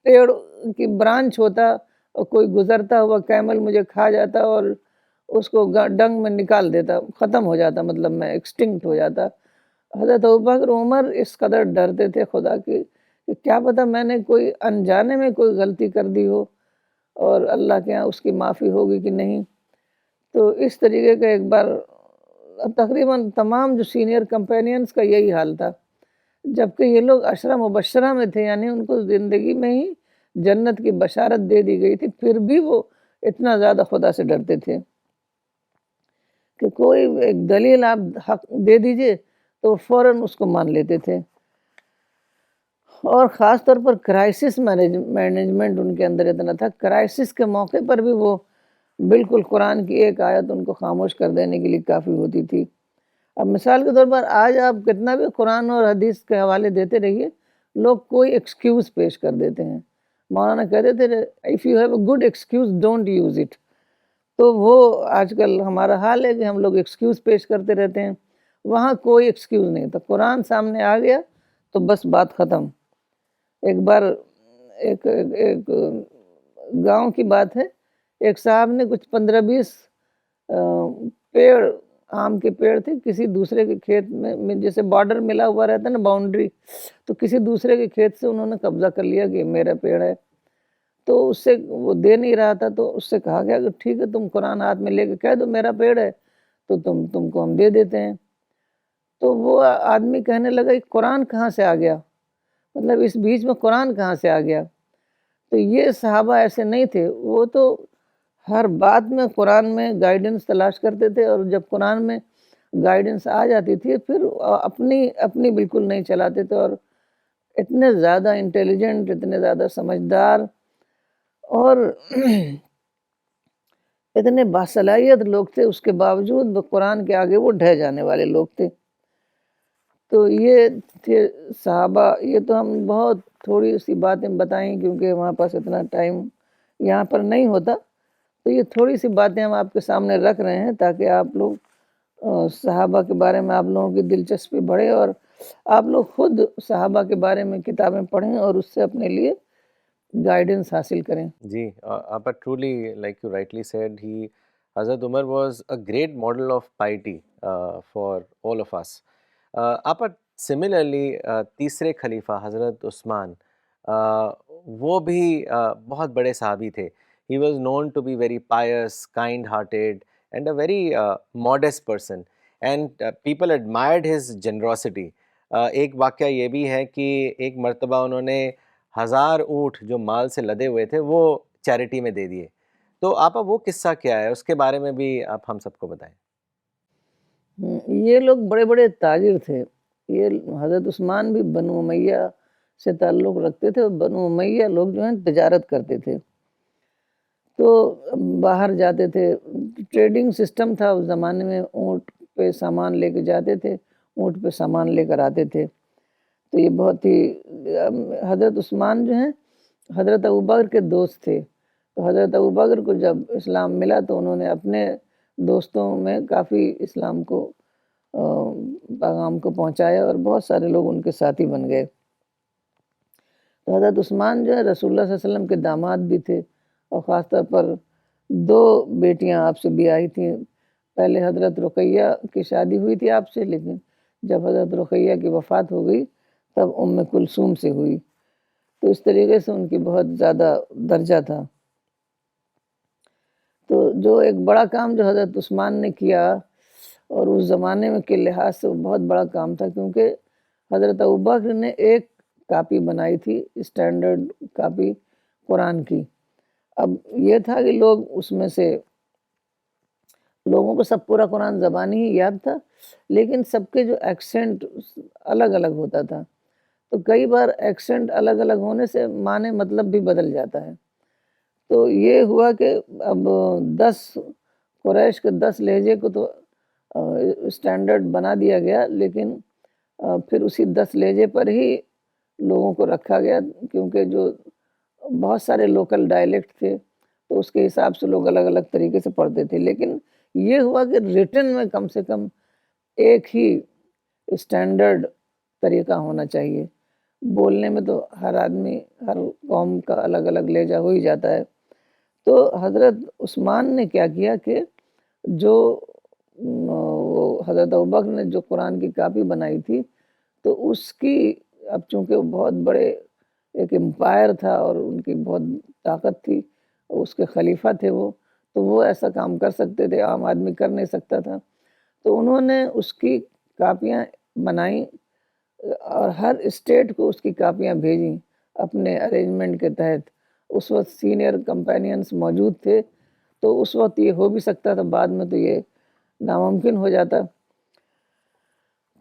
پیڑ کی برانچ ہوتا اور کوئی گزرتا ہوا کیمل مجھے کھا جاتا اور اس کو ڈنگ میں نکال دیتا، ختم ہو جاتا، مطلب میں ایکسٹنکٹ ہو جاتا۔ حضرت ابوبکر عمر اس قدر ڈرتے تھے خدا کی کہ کیا پتہ میں نے کوئی انجانے میں کوئی غلطی کر دی ہو اور اللہ کے ہاں اس کی معافی ہوگی کہ نہیں۔ تو اس طریقے کا ایک بار تقریباً تمام جو سینئر کمپینینز کا یہی حال تھا، جبکہ یہ لوگ عشرہ مبشرہ میں تھے، یعنی ان کو زندگی میں ہی جنت کی بشارت دے دی گئی تھی، پھر بھی وہ اتنا زیادہ خدا سے ڈرتے تھے کہ کوئی ایک دلیل آپ حق دے دیجئے تو فوراً اس کو مان لیتے تھے۔ اور خاص طور پر کرائسس مینجمنٹ ان کے اندر اتنا تھا، کرائسس کے موقع پر بھی وہ بالکل قرآن کی ایک آیت ان کو خاموش کر دینے کے لیے کافی ہوتی تھی۔ اب مثال کے طور پر آج آپ کتنا بھی قرآن اور حدیث کے حوالے دیتے رہیے، لوگ کوئی ایکسکیوز پیش کر دیتے ہیں۔ مولانا کہتے تھے if you have a good excuse don't use it. تو وہ آج کل ہمارا حال ہے کہ ہم لوگ ایکسکیوز پیش کرتے رہتے ہیں، وہاں کوئی ایکسکیوز نہیں تھا، قرآن سامنے آ گیا تو بس بات ختم۔ ایک بار ایک گاؤں کی بات ہے، ایک صاحب نے کچھ 15-20 پیڑ، آم کے پیڑ تھے، کسی دوسرے کے کھیت میں جیسے بارڈر ملا ہوا رہتا ہے نا، باؤنڈری، تو کسی دوسرے کے کھیت سے انہوں نے قبضہ کر لیا کہ میرا پیڑ ہے۔ تو اس سے وہ دے نہیں رہا تھا، تو اس سے کہا گیا کہ ٹھیک ہے تم قرآن ہاتھ میں لے کے کہہ دو میرا پیڑ ہے تو تم کو ہم دے دیتے ہیں۔ تو وہ آدمی کہنے لگا کہ قرآن کہاں سے آ گیا، مطلب اس بیچ میں قرآن کہاں سے آ گیا۔ تو یہ صحابہ ایسے نہیں تھے، وہ تو ہر بات میں قرآن میں گائیڈنس تلاش کرتے تھے، اور جب قرآن میں گائیڈنس آ جاتی تھی پھر اپنی بالکل نہیں چلاتے تھے، اور اتنے زیادہ انٹیلیجنٹ، اتنے زیادہ سمجھدار اور اتنے باصلاحیت لوگ تھے، اس کے باوجود وہ قرآن کے آگے وہ ڈھہ جانے والے لوگ تھے۔ تو یہ تھے صحابہ۔ یہ تو ہم بہت تھوڑی سی باتیں بتائیں کیونکہ ہمارے پاس اتنا ٹائم یہاں پر نہیں ہوتا، تو یہ تھوڑی سی باتیں ہم آپ کے سامنے رکھ رہے ہیں تاکہ آپ لوگ صحابہ کے بارے میں آپ لوگوں کی دلچسپی بڑھے اور آپ لوگ خود صحابہ کے بارے میں کتابیں پڑھیں اور اس سے اپنے لیے گائیڈنس حاصل کریں۔ جی، but truly, like you rightly said, Hazrat Umar was a great model of piety for all of us. But similarly, تیسرے خلیفہ حضرت عثمان، وہ بھی بہت بڑے صحابی تھے. He was known to be very pious, kind-hearted, and a very modest person. And people admired his generosity. ایک واقعہ یہ بھی ہے کہ ایک مرتبہ انہوں نے 1000 اونٹ جو مال سے لدے ہوئے تھے وہ چیریٹی میں دے دیے. تو آپا وہ قصہ کیا ہے، اس کے بارے میں بھی آپ ہم سب کو بتائیں. یہ لوگ بڑے بڑے تاجر تھے، یہ حضرت عثمان بھی بنو امیہ سے تعلق رکھتے تھے، اور بنو امیہ لوگ جو ہیں تجارت کرتے تھے. تو باہر جاتے تھے، ٹریڈنگ سسٹم تھا اس زمانے میں، اونٹ پہ سامان لے کے جاتے تھے، اونٹ پہ سامان لے کر آتے تھے۔ تو یہ بہت ہی حضرت عثمان جو ہیں حضرت ابوبکر کے دوست تھے، تو حضرت ابوبکر کو جب اسلام ملا تو انہوں نے اپنے دوستوں میں کافی اسلام کو پیغام کو پہنچایا اور بہت سارے لوگ ان کے ساتھی بن گئے۔ تو حضرت عثمان جو ہے رسول اللہ صلی اللہ علیہ وسلم کے داماد بھی تھے، اور خاص طور پر 2 بیٹیاں آپ سے بھی آئی تھیں۔ پہلے حضرت رقیہ کی شادی ہوئی تھی آپ سے، لیکن جب حضرت رقیہ کی وفات ہو گئی تب ام کلثوم سے ہوئی، تو اس طریقے سے ان کی بہت زیادہ درجہ تھا۔ تو جو ایک بڑا کام جو حضرت عثمان نے کیا، اور اس زمانے میں کے لحاظ سے وہ بہت بڑا کام تھا، کیونکہ حضرت ابوبکر نے ایک کاپی بنائی تھی، اسٹینڈرڈ کاپی قرآن کی۔ اب یہ تھا کہ لوگ اس میں سے لوگوں کو سب پورا قرآن زبانی ہی یاد تھا، لیکن سب کے جو ایکسنٹ الگ الگ ہوتا تھا، تو کئی بار ایکسنٹ الگ الگ ہونے سے معنی مطلب بھی بدل جاتا ہے۔ تو یہ ہوا کہ اب 10 قریش کے 10 لہجے کو تو اسٹینڈرڈ بنا دیا گیا، لیکن پھر اسی 10 لہجے پر ہی لوگوں کو رکھا گیا، کیونکہ جو بہت سارے لوکل ڈائلیکٹ تھے تو اس کے حساب سے لوگ الگ الگ طریقے سے پڑھتے تھے، لیکن یہ ہوا کہ ریٹن میں کم سے کم ایک ہی اسٹینڈرڈ طریقہ ہونا چاہیے۔ بولنے میں تو ہر آدمی ہر قوم کا الگ الگ لہجہ ہو ہی جاتا ہے۔ تو حضرت عثمان نے کیا کیا کہ جو وہ حضرت ابوبکر نے جو قرآن کی کاپی بنائی تھی، تو اس کی اب چونکہ وہ بہت بڑے ایک امپائر تھا اور ان کی بہت طاقت تھی، اس کے خلیفہ تھے وہ، تو وہ ایسا کام کر سکتے تھے، عام آدمی کر نہیں سکتا تھا۔ تو انہوں نے اس کی کاپیاں بنائیں اور ہر اسٹیٹ کو اس کی کاپیاں بھیجیں اپنے ارینجمنٹ کے تحت۔ اس وقت سینئر کمپینینس موجود تھے، تو اس وقت یہ ہو بھی سکتا تھا، بعد میں تو یہ ناممکن ہو جاتا۔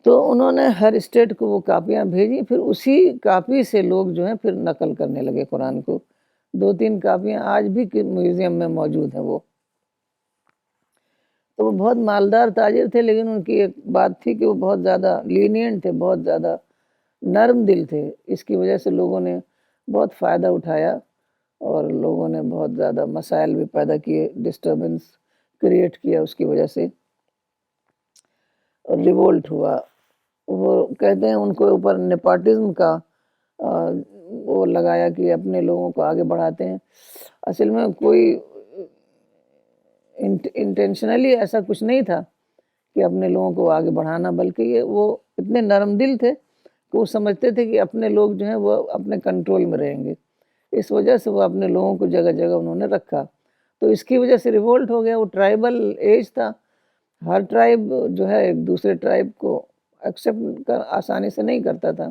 تو انہوں نے ہر اسٹیٹ کو وہ کاپیاں بھیجی، پھر اسی کاپی سے لوگ جو ہیں پھر نقل کرنے لگے قرآن کو۔ 2-3 کاپیاں آج بھی میوزیم میں موجود ہیں وہ۔ تو وہ بہت مالدار تاجر تھے، لیکن ان کی ایک بات تھی کہ وہ بہت زیادہ لینینٹ تھے، بہت زیادہ نرم دل تھے۔ اس کی وجہ سے لوگوں نے بہت فائدہ اٹھایا اور لوگوں نے بہت زیادہ مسائل بھی پیدا کیے، ڈسٹربنس کریٹ کیا اس کی وجہ سے، ریولٹ ہوا۔ وہ کہتے ہیں ان کو اوپر نیپاٹزم کا وہ لگایا کہ اپنے لوگوں کو آگے بڑھاتے ہیں۔ اصل میں کوئی انٹینشنلی ایسا کچھ نہیں تھا کہ اپنے لوگوں کو آگے بڑھانا، بلکہ یہ وہ اتنے نرم دل تھے کہ وہ سمجھتے تھے کہ اپنے لوگ جو ہیں وہ اپنے کنٹرول میں رہیں گے، اس وجہ سے وہ اپنے لوگوں کو جگہ جگہ انہوں نے رکھا۔ تو اس کی وجہ سے ریولٹ ہو گیا۔ وہ ٹرائبل ایج تھا، ہر ٹرائب جو ہے ایک دوسرے ٹرائب کو ایکسیپٹ آسانی سے نہیں کرتا تھا،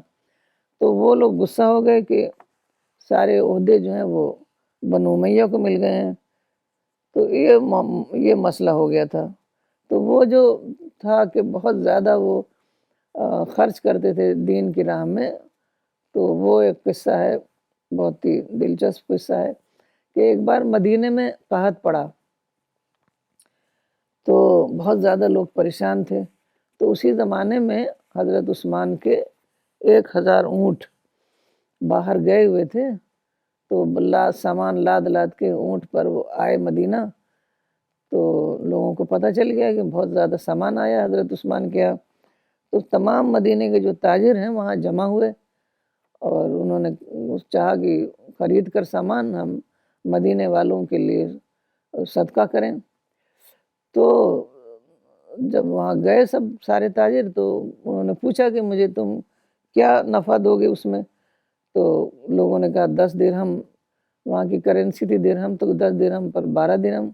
تو وہ لوگ غصہ ہو گئے کہ سارے عہدے جو ہیں وہ بنو امیہ کو مل گئے ہیں، تو یہ مسئلہ ہو گیا تھا۔ تو وہ جو تھا کہ بہت زیادہ وہ خرچ کرتے تھے دین کی راہ میں، تو وہ ایک قصہ ہے، بہت ہی دلچسپ قصہ ہے کہ ایک بار مدینے میں قحط پڑا، تو بہت زیادہ لوگ پریشان تھے۔ تو اسی زمانے میں حضرت عثمان کے 1000 اونٹ باہر گئے ہوئے تھے، تو سامان لاد لاد کے اونٹ پر وہ آئے مدینہ۔ تو لوگوں کو پتہ چل گیا کہ بہت زیادہ سامان آیا حضرت عثمان کے یہاں، تو تمام مدینے کے جو تاجر ہیں وہاں جمع ہوئے اور انہوں نے چاہا کہ خرید کر سامان ہم مدینے والوں کے لیے صدقہ کریں۔ تو جب وہاں گئے سب سارے تاجر، تو انہوں نے پوچھا کہ مجھے تم کیا نفع دو گے اس میں؟ تو لوگوں نے کہا 10 درہم، وہاں کی کرنسی تھی درہم، تو 10 درہم پر 12 درہم۔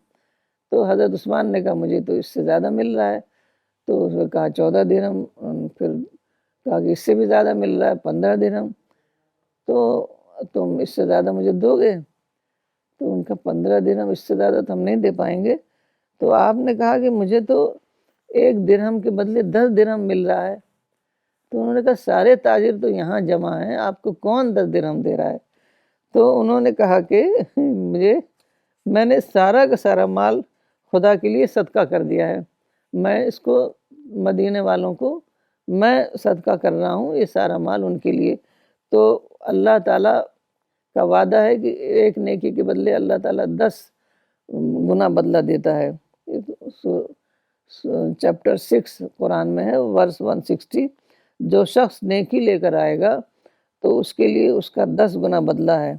تو حضرت عثمان نے کہا مجھے تو اس سے زیادہ مل رہا ہے، تو اس نے کہا 14 درہم، پھر کہا کہ اس سے بھی زیادہ مل رہا ہے 15 درہم، تو تم اس سے زیادہ مجھے دو گے؟ تو ان کا 15 درہم اس سے زیادہ تو ہم نہیں دے پائیں گے۔ تو آپ نے کہا کہ مجھے تو 1 درہم کے بدلے 10 درہم مل رہا ہے۔ تو انہوں نے کہا سارے تاجر تو یہاں جمع ہیں، آپ کو کون 10 درہم دے رہا ہے؟ تو انہوں نے کہا کہ مجھے میں نے سارا کا سارا مال خدا کے لیے صدقہ کر دیا ہے، میں اس کو مدینے والوں کو میں صدقہ کر رہا ہوں، یہ سارا مال ان کے لیے۔ تو اللہ تعالیٰ کا وعدہ ہے کہ ایک نیکی کے بدلے اللہ تعالیٰ 10 گنا بدلہ دیتا ہے۔ چیپٹر 6 قرآن میں ہے، ورس 160، جو شخص نیکی لے کر آئے گا تو اس کے لیے اس کا 10 گنا بدلہ ہے۔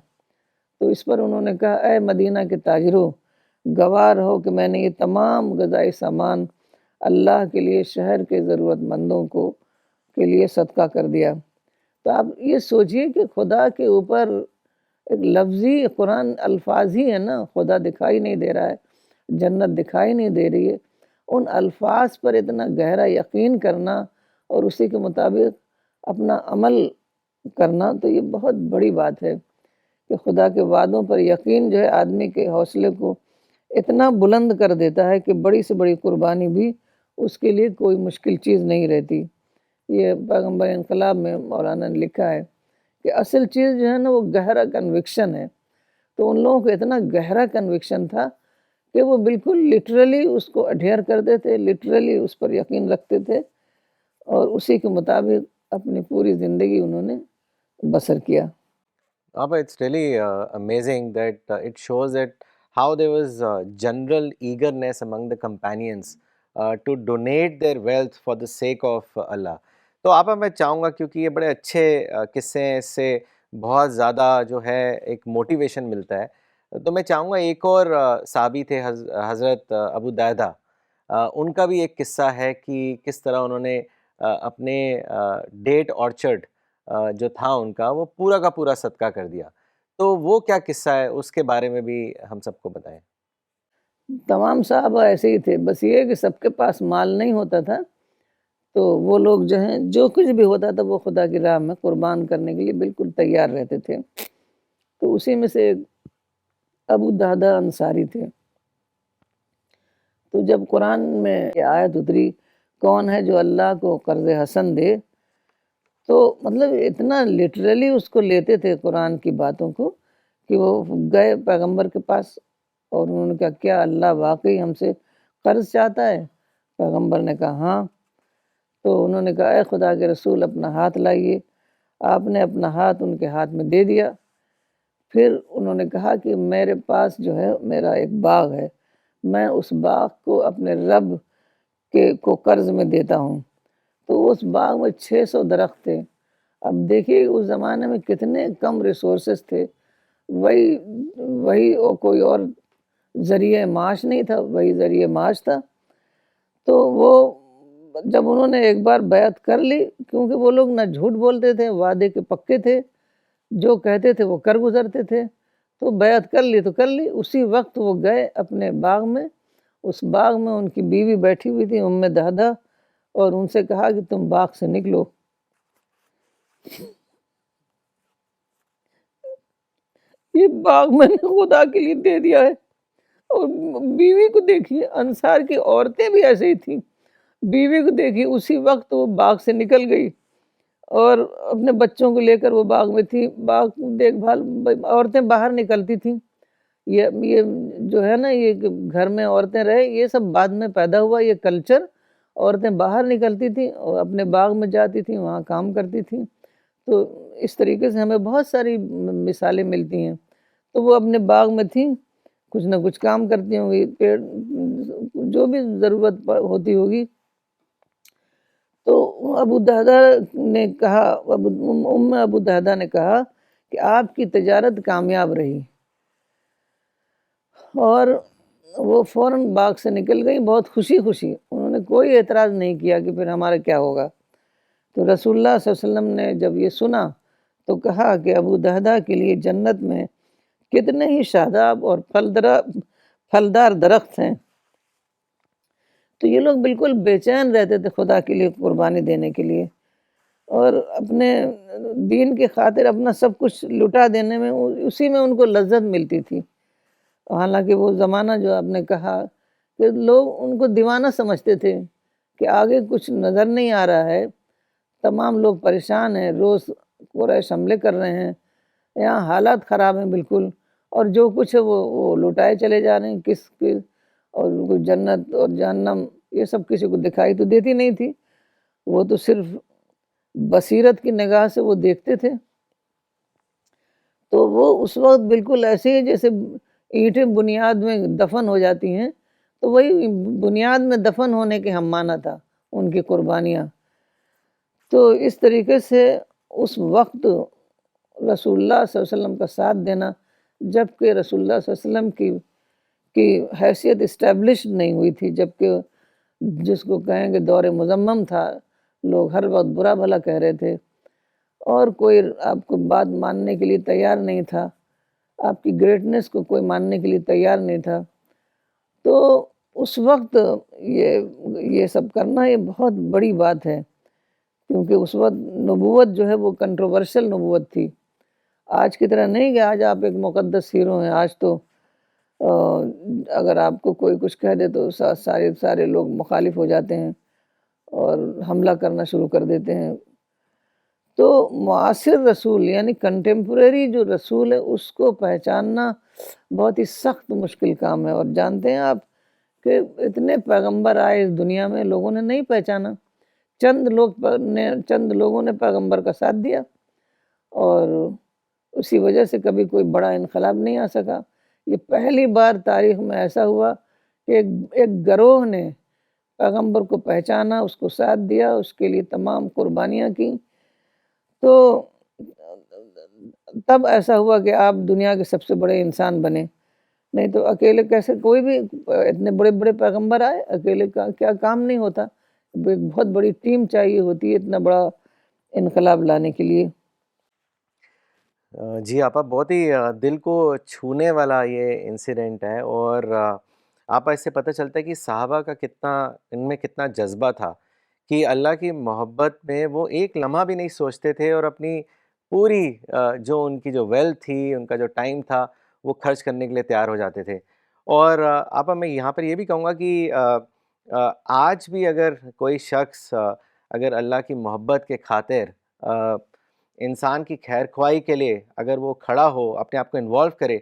تو اس پر انہوں نے کہا، اے مدینہ کے تاجروں، گوار ہو کہ میں نے یہ تمام غذائی سامان اللہ کے لیے شہر کے ضرورت مندوں کو کے لیے صدقہ کر دیا۔ تو آپ یہ سوچئے کہ خدا کے اوپر ایک لفظی قرآن الفاظ ہی ہے نا، خدا دکھائی نہیں دے رہا ہے، جنت دکھائی نہیں دے رہی ہے، ان الفاظ پر اتنا گہرا یقین کرنا اور اسی کے مطابق اپنا عمل کرنا، تو یہ بہت بڑی بات ہے کہ خدا کے وعدوں پر یقین جو ہے آدمی کے حوصلے کو اتنا بلند کر دیتا ہے کہ بڑی سے بڑی قربانی بھی اس کے لیے کوئی مشکل چیز نہیں رہتی۔ یہ پیغمبر انقلاب میں مولانا نے لکھا ہے کہ اصل چیز جو ہے نا وہ گہرا کنوکشن ہے۔ تو ان لوگوں کو اتنا گہرا کنوکشن تھا کہ وہ بالکل لٹرلی اس کو اڈھیر کرتے تھے، لٹرلی اس پر یقین رکھتے تھے اور اسی کے مطابق اپنی پوری زندگی انہوں نے بسر کیا۔ Abba, it's really amazing that it shows that how there was general eagerness among the companions to donate their wealth for the sake of Allah. تو آپا میں چاہوں گا، کیونکہ یہ بڑے اچھے قصے ہیں، اس سے بہت زیادہ جو ہے ایک موٹیویشن ملتا ہے، تو میں چاہوں گا ایک اور صحابی تھے حضرت ابو دردہ، ان کا بھی ایک قصہ ہے کہ کس طرح انہوں نے اپنے ڈیٹ آرچرڈ جو تھا ان کا، وہ پورا کا پورا صدقہ کر دیا۔ تو وہ کیا قصہ ہے، اس کے بارے میں بھی ہم سب کو بتائیں۔ تمام صحابہ ایسے ہی تھے، بس یہ کہ سب کے پاس مال نہیں ہوتا تھا، تو وہ لوگ جو ہیں جو کچھ بھی ہوتا تھا وہ خدا کی راہ میں قربان کرنے کے لیے بالکل تیار رہتے تھے۔ تو اسی میں سے ایک ابو دردہ انصاری تھے۔ تو جب قرآن میں یہ آیت اتری، کون ہے جو اللہ کو قرض حسن دے، تو مطلب اتنا لٹرلی اس کو لیتے تھے قرآن کی باتوں کو کہ وہ گئے پیغمبر کے پاس اور انہوں نے کہا، کیا اللہ واقعی ہم سے قرض چاہتا ہے؟ پیغمبر نے کہا ہاں۔ تو انہوں نے کہا، اے خدا کے رسول اپنا ہاتھ لائیے۔ آپ نے اپنا ہاتھ ان کے ہاتھ میں دے دیا۔ پھر انہوں نے کہا کہ میرے پاس جو ہے میرا ایک باغ ہے، میں اس باغ کو اپنے رب کو قرض میں دیتا ہوں۔ تو اس باغ میں 600 درخت تھے۔ اب دیکھیے اس زمانے میں کتنے کم ریسورسز تھے، وہی کوئی اور ذریعہ معاش نہیں تھا، وہی ذریعہ معاش تھا۔ تو وہ جب انہوں نے ایک بار بیعت کر لی، کیونکہ وہ لوگ نہ جھوٹ بولتے تھے، وعدے کے پکے تھے، جو کہتے تھے وہ کر گزرتے تھے، تو بیعت کر لی تو کر لی۔ اسی وقت وہ گئے اپنے باغ میں، اس باغ میں ان کی بیوی بیٹھی ہوئی تھی ام دہدہ، اور ان سے کہا کہ تم باغ سے نکلو۔ یہ باغ میں نے خدا کے لیے دے دیا ہے۔ اور بیوی کو دیکھیے، انصار کی عورتیں بھی ایسے ہی تھیں، بیوی کو دیکھیے اسی وقت وہ باغ سے نکل گئی اور اپنے بچوں کو لے کر وہ باغ میں تھی۔ باغ دیکھ بھال عورتیں باہر نکلتی تھیں، یہ جو ہے نا یہ گھر میں عورتیں رہے، یہ سب بعد میں پیدا ہوا یہ کلچر۔ عورتیں باہر نکلتی تھیں اور اپنے باغ میں جاتی تھیں، وہاں کام کرتی تھیں۔ تو اس طریقے سے ہمیں بہت ساری مثالیں ملتی ہیں۔ تو وہ اپنے باغ میں تھیں، کچھ نہ کچھ کام کرتی ہوں گی، پیڑ جو بھی ضرورت ہوتی ہوگی۔ تو ابو دہدہ نے کہا، ام ابو دہدہ نے کہا کہ آپ کی تجارت کامیاب رہی، اور وہ فوراً باغ سے نکل گئی بہت خوشی خوشی، انہوں نے کوئی اعتراض نہیں کیا کہ پھر ہمارا کیا ہوگا۔ تو رسول اللہ صلی اللہ علیہ وسلم نے جب یہ سنا تو کہا کہ ابو دہدہ کے لیے جنت میں کتنے ہی شاداب اور پھلدار درخت ہیں۔ تو یہ لوگ بالکل بے چین رہتے تھے خدا کے لیے قربانی دینے کے لیے، اور اپنے دین کی خاطر اپنا سب کچھ لٹا دینے میں اسی میں ان کو لذت ملتی تھی۔ حالانکہ وہ زمانہ جو آپ نے کہا کہ لوگ ان کو دیوانہ سمجھتے تھے کہ آگے کچھ نظر نہیں آ رہا ہے، تمام لوگ پریشان ہیں، روز قریش حملے کر رہے ہیں، یہاں حالات خراب ہیں بالکل، اور جو کچھ ہے وہ لوٹائے چلے جا رہے ہیں اور کوئی جنت اور جہنم یہ سب کسی کو دکھائی تو دیتی نہیں تھی، وہ تو صرف بصیرت کی نگاہ سے وہ دیکھتے تھے۔ تو وہ اس وقت بالکل ایسے ہی جیسے اینٹیں بنیاد میں دفن ہو جاتی ہیں، تو وہی بنیاد میں دفن ہونے کے ہم مانا تھا ان کی قربانیاں۔ تو اس طریقے سے اس وقت رسول اللہ صلی اللہ علیہ وسلم کا ساتھ دینا، جبکہ رسول اللہ صلی اللہ علیہ وسلم کی حیثیت اسٹیبلش نہیں ہوئی تھی، جبکہ جس کو کہیں کہ دور مذمم تھا، لوگ ہر وقت برا بھلا کہہ رہے تھے اور کوئی آپ کو بات ماننے کے لیے تیار نہیں تھا، آپ کی گریٹنس کو کوئی ماننے کے لیے تیار نہیں تھا۔ تو اس وقت یہ سب کرنا یہ بہت بڑی بات ہے، کیونکہ اس وقت نبوت جو ہے وہ کنٹروورشل نبوت تھی۔ آج کی طرح نہیں کہ آج آپ ایک مقدس ہیرو ہیں، آج تو اگر آپ کو کوئی کچھ کہہ دے تو سارے لوگ مخالف ہو جاتے ہیں اور حملہ کرنا شروع کر دیتے ہیں۔ تو معاصر رسول یعنی کنٹمپریری جو رسول ہے اس کو پہچاننا بہت ہی سخت مشکل کام ہے، اور جانتے ہیں آپ کہ اتنے پیغمبر آئے اس دنیا میں، لوگوں نے نہیں پہچانا، چند لوگوں نے پیغمبر کا ساتھ دیا اور اسی وجہ سے کبھی کوئی بڑا انقلاب نہیں آ سکا۔ یہ پہلی بار تاریخ میں ایسا ہوا کہ ایک گروہ نے پیغمبر کو پہچانا، اس کو ساتھ دیا، اس کے لیے تمام قربانیاں کی، تو تب ایسا ہوا کہ آپ دنیا کے سب سے بڑے انسان بنے۔ نہیں تو اکیلے کیسے کوئی بھی اتنے بڑے بڑے پیغمبر آئے، اکیلے کا کیا کام نہیں ہوتا، ایک بہت بڑی ٹیم چاہیے ہوتی ہے اتنا بڑا انقلاب لانے کے لیے۔ جی آپا، بہت ہی دل کو چھونے والا یہ انسیڈنٹ ہے، اور آپا اس سے پتہ چلتا ہے کہ صحابہ کا ان میں کتنا جذبہ تھا کہ اللہ کی محبت میں وہ ایک لمحہ بھی نہیں سوچتے تھے، اور اپنی پوری جو ان کی جو ویلتھ تھی، ان کا جو ٹائم تھا، وہ خرچ کرنے کے لیے تیار ہو جاتے تھے۔ اور آپا میں یہاں پر یہ بھی کہوں گا کہ آج بھی اگر کوئی شخص اگر اللہ کی محبت کے خاطر انسان کی خیر خواہی کے لیے اگر وہ کھڑا ہو، اپنے آپ کو انوالو کرے،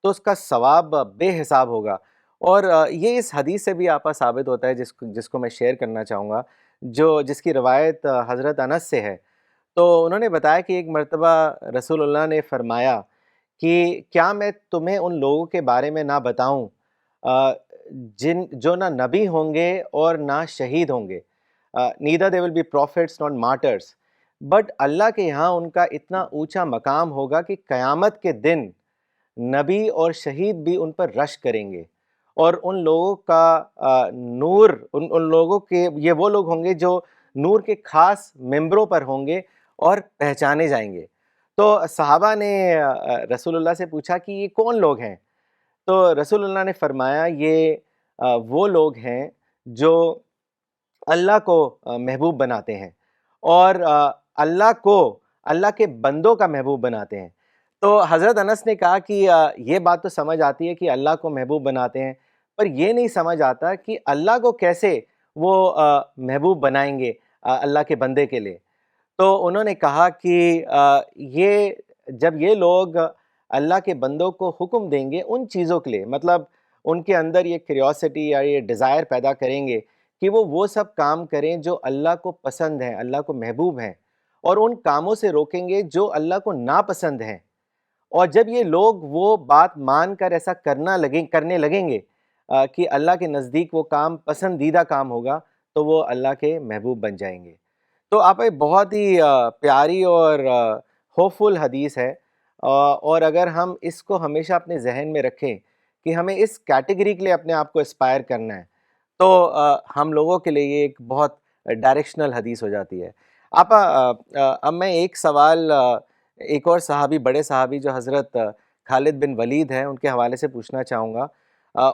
تو اس کا ثواب بے حساب ہوگا۔ اور یہ اس حدیث سے بھی آپا ثابت ہوتا ہے، جس کو میں شیئر کرنا چاہوں گا، جس کی روایت حضرت انس سے ہے۔ تو انہوں نے بتایا کہ ایک مرتبہ رسول اللہ نے فرمایا کہ کیا میں تمہیں ان لوگوں کے بارے میں نہ بتاؤں جو نہ نبی ہوں گے اور نہ شہید ہوں گے، neither they will be prophets not martyrs, but اللہ کے یہاں ان کا اتنا اونچا مقام ہوگا کہ قیامت کے دن نبی اور شہید بھی ان پر رش کریں گے، اور ان لوگوں کا نور، ان لوگوں کے، یہ وہ لوگ ہوں گے جو نور کے خاص ممبروں پر ہوں گے اور پہچانے جائیں گے۔ تو صحابہ نے رسول اللہ سے پوچھا کہ یہ کون لوگ ہیں؟ تو رسول اللہ نے فرمایا یہ وہ لوگ ہیں جو اللہ کو محبوب بناتے ہیں، اور اللہ کے بندوں کا محبوب بناتے ہیں۔ تو حضرت انس نے کہا کہ یہ بات تو سمجھ آتی ہے کہ اللہ کو محبوب بناتے ہیں، پر یہ نہیں سمجھ آتا کہ اللہ کو کیسے وہ محبوب بنائیں گے اللہ کے بندے کے لیے۔ تو انہوں نے کہا کہ جب یہ لوگ اللہ کے بندوں کو حکم دیں گے ان چیزوں کے لیے، مطلب ان کے اندر یہ کیوریوسٹی یا یہ ڈیزائر پیدا کریں گے کہ وہ سب کام کریں جو اللہ کو پسند ہیں، اللہ کو محبوب ہیں، اور ان کاموں سے روکیں گے جو اللہ کو ناپسند ہیں۔ اور جب یہ لوگ وہ بات مان کر ایسا کرنے لگیں گے کہ اللہ کے نزدیک وہ کام پسندیدہ کام ہوگا، تو وہ اللہ کے محبوب بن جائیں گے۔ تو آپ ایک بہت ہی پیاری اور ہوپ فل حدیث ہے، اور اگر ہم اس کو ہمیشہ اپنے ذہن میں رکھیں کہ ہمیں اس کیٹیگری کے لیے اپنے آپ کو اسپائر کرنا ہے، تو ہم لوگوں کے لیے یہ ایک بہت ڈائریکشنل حدیث ہو جاتی ہے۔ آپ اب میں ایک سوال ایک اور صحابی، بڑے صحابی جو حضرت خالد بن ولید ہیں، ان کے حوالے سے پوچھنا چاہوں گا۔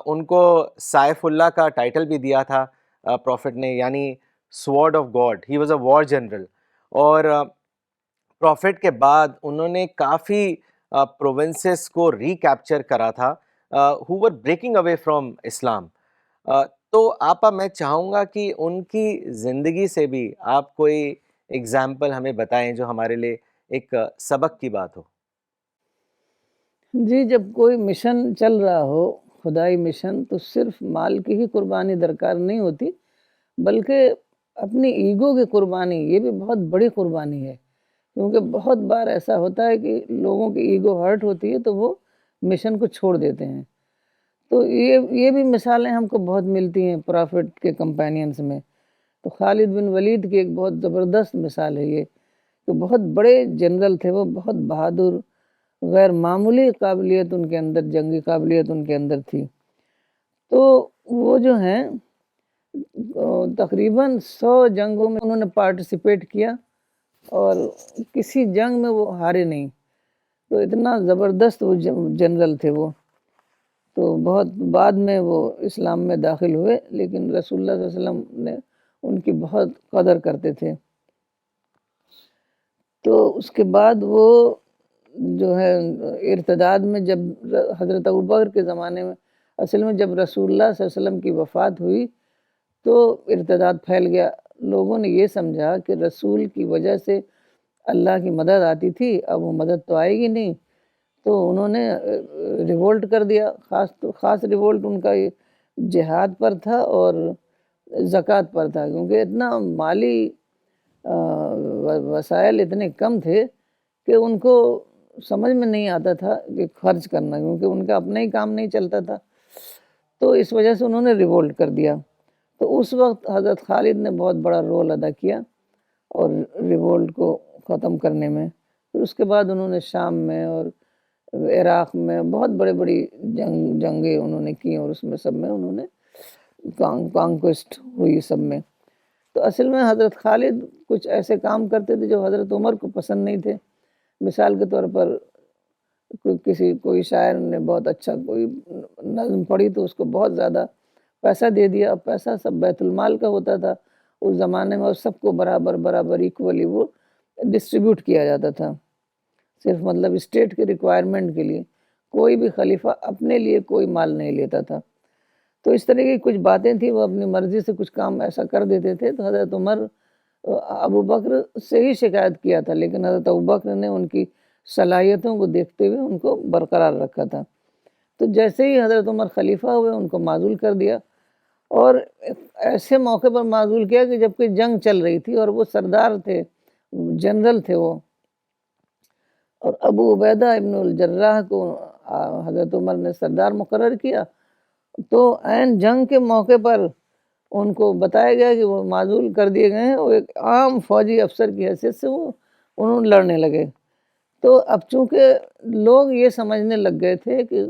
ان کو سیف اللہ کا ٹائٹل بھی دیا تھا پروفٹ نے، یعنی sword of God, he was a war general, اور پروفٹ کے بعد انہوں نے کافی پروونسز کو ریکیپچر کرا تھا who were breaking away from اسلام۔ تو آپا میں چاہوں گا کہ ان کی زندگی سے بھی آپ کوئی اگزامپل ہمیں بتائیں جو ہمارے لیے ایک سبق کی بات ہو۔ جی، جب کوئی مشن چل رہا ہو، خدائی مشن، تو صرف مال کی ہی قربانی درکار نہیں ہوتی، بلکہ اپنی ایگو کی قربانی، یہ بھی بہت بڑی قربانی ہے، کیونکہ بہت بار ایسا ہوتا ہے کہ لوگوں کی ایگو ہرٹ ہوتی ہے تو وہ مشن کو چھوڑ دیتے ہیں۔ تو یہ بھی مثالیں ہم کو بہت ملتی ہیں پرافٹ کے کمپینینز میں۔ تو خالد بن ولید کی ایک بہت زبردست مثال ہے یہ، کہ بہت بڑے جنرل تھے وہ، بہت بہادر، غیر معمولی قابلیت ان کے اندر، جنگی قابلیت ان کے اندر تھی۔ تو وہ جو ہیں تقریباً 100 جنگوں میں انہوں نے پارٹیسپیٹ کیا اور کسی جنگ میں وہ ہارے نہیں۔ تو اتنا زبردست وہ جنرل تھے وہ۔ تو بہت بعد میں وہ اسلام میں داخل ہوئے، لیکن رسول اللہ صلی اللہ علیہ وسلم نے ان کی بہت قدر کرتے تھے۔ تو اس کے بعد وہ جو ہے ارتداد میں، جب حضرت ابوبکر کے زمانے میں، اصل میں جب رسول اللہ صلی اللہ علیہ وسلم کی وفات ہوئی تو ارتداد پھیل گیا۔ لوگوں نے یہ سمجھا کہ رسول کی وجہ سے اللہ کی مدد آتی تھی، اب وہ مدد تو آئے گی نہیں، تو انہوں نے ریولٹ کر دیا۔ خاص ریولٹ ان کا یہ جہاد پر تھا اور زکوٰۃ پر تھا، کیونکہ اتنا مالی وسائل اتنے کم تھے کہ ان کو سمجھ میں نہیں آتا تھا کہ خرچ کرنا، کیونکہ ان کا اپنا ہی کام نہیں چلتا تھا۔ تو اس وجہ سے انہوں نے ریولٹ کر دیا۔ تو اس وقت حضرت خالد نے بہت بڑا رول ادا کیا اور ریولٹ کو ختم کرنے میں۔ پھر اس کے بعد انہوں نے شام میں اور عراق میں بہت بڑی جنگیں انہوں نے کی، اور اس میں سب میں انہوں نے کانکوسٹ ہوئی سب میں۔ تو اصل میں حضرت خالد کچھ ایسے کام کرتے تھے جو حضرت عمر کو پسند نہیں تھے۔ مثال کے طور پر کوئی شاعر نے بہت اچھا کوئی نظم پڑھی تو اس کو بہت زیادہ پیسہ دے دیا۔ پیسہ سب بیت المال کا ہوتا تھا اس زمانے میں، اور سب کو برابر ایکولی وہ ڈسٹریبیوٹ کیا جاتا تھا، صرف مطلب اسٹیٹ کے ریکوائرمنٹ کے لیے۔ کوئی بھی خلیفہ اپنے لیے کوئی مال نہیں لیتا تھا۔ تو اس طرح کی کچھ باتیں تھیں، وہ اپنی مرضی سے کچھ کام ایسا کر دیتے تھے۔ تو حضرت عمر ابوبکر سے ہی شکایت کیا تھا، لیکن حضرت ابوبکر نے ان کی صلاحیتوں کو دیکھتے ہوئے ان کو برقرار رکھا تھا۔ تو جیسے ہی حضرت عمر خلیفہ ہوئے ان کو معزول کر دیا، اور ایسے موقع پر معزول کیا کہ جب کہ جنگ چل رہی تھی اور وہ سردار تھے، جنرل تھے وہ، اور ابو عبیدہ ابن الجراح کو حضرت عمر نے سردار مقرر کیا۔ تو عین جنگ کے موقع پر ان کو بتایا گیا کہ وہ معزول کر دیے گئے ہیں، اور ایک عام فوجی افسر کی حیثیت سے وہ انہوں لڑنے لگے۔ تو اب چونکہ لوگ یہ سمجھنے لگ گئے تھے کہ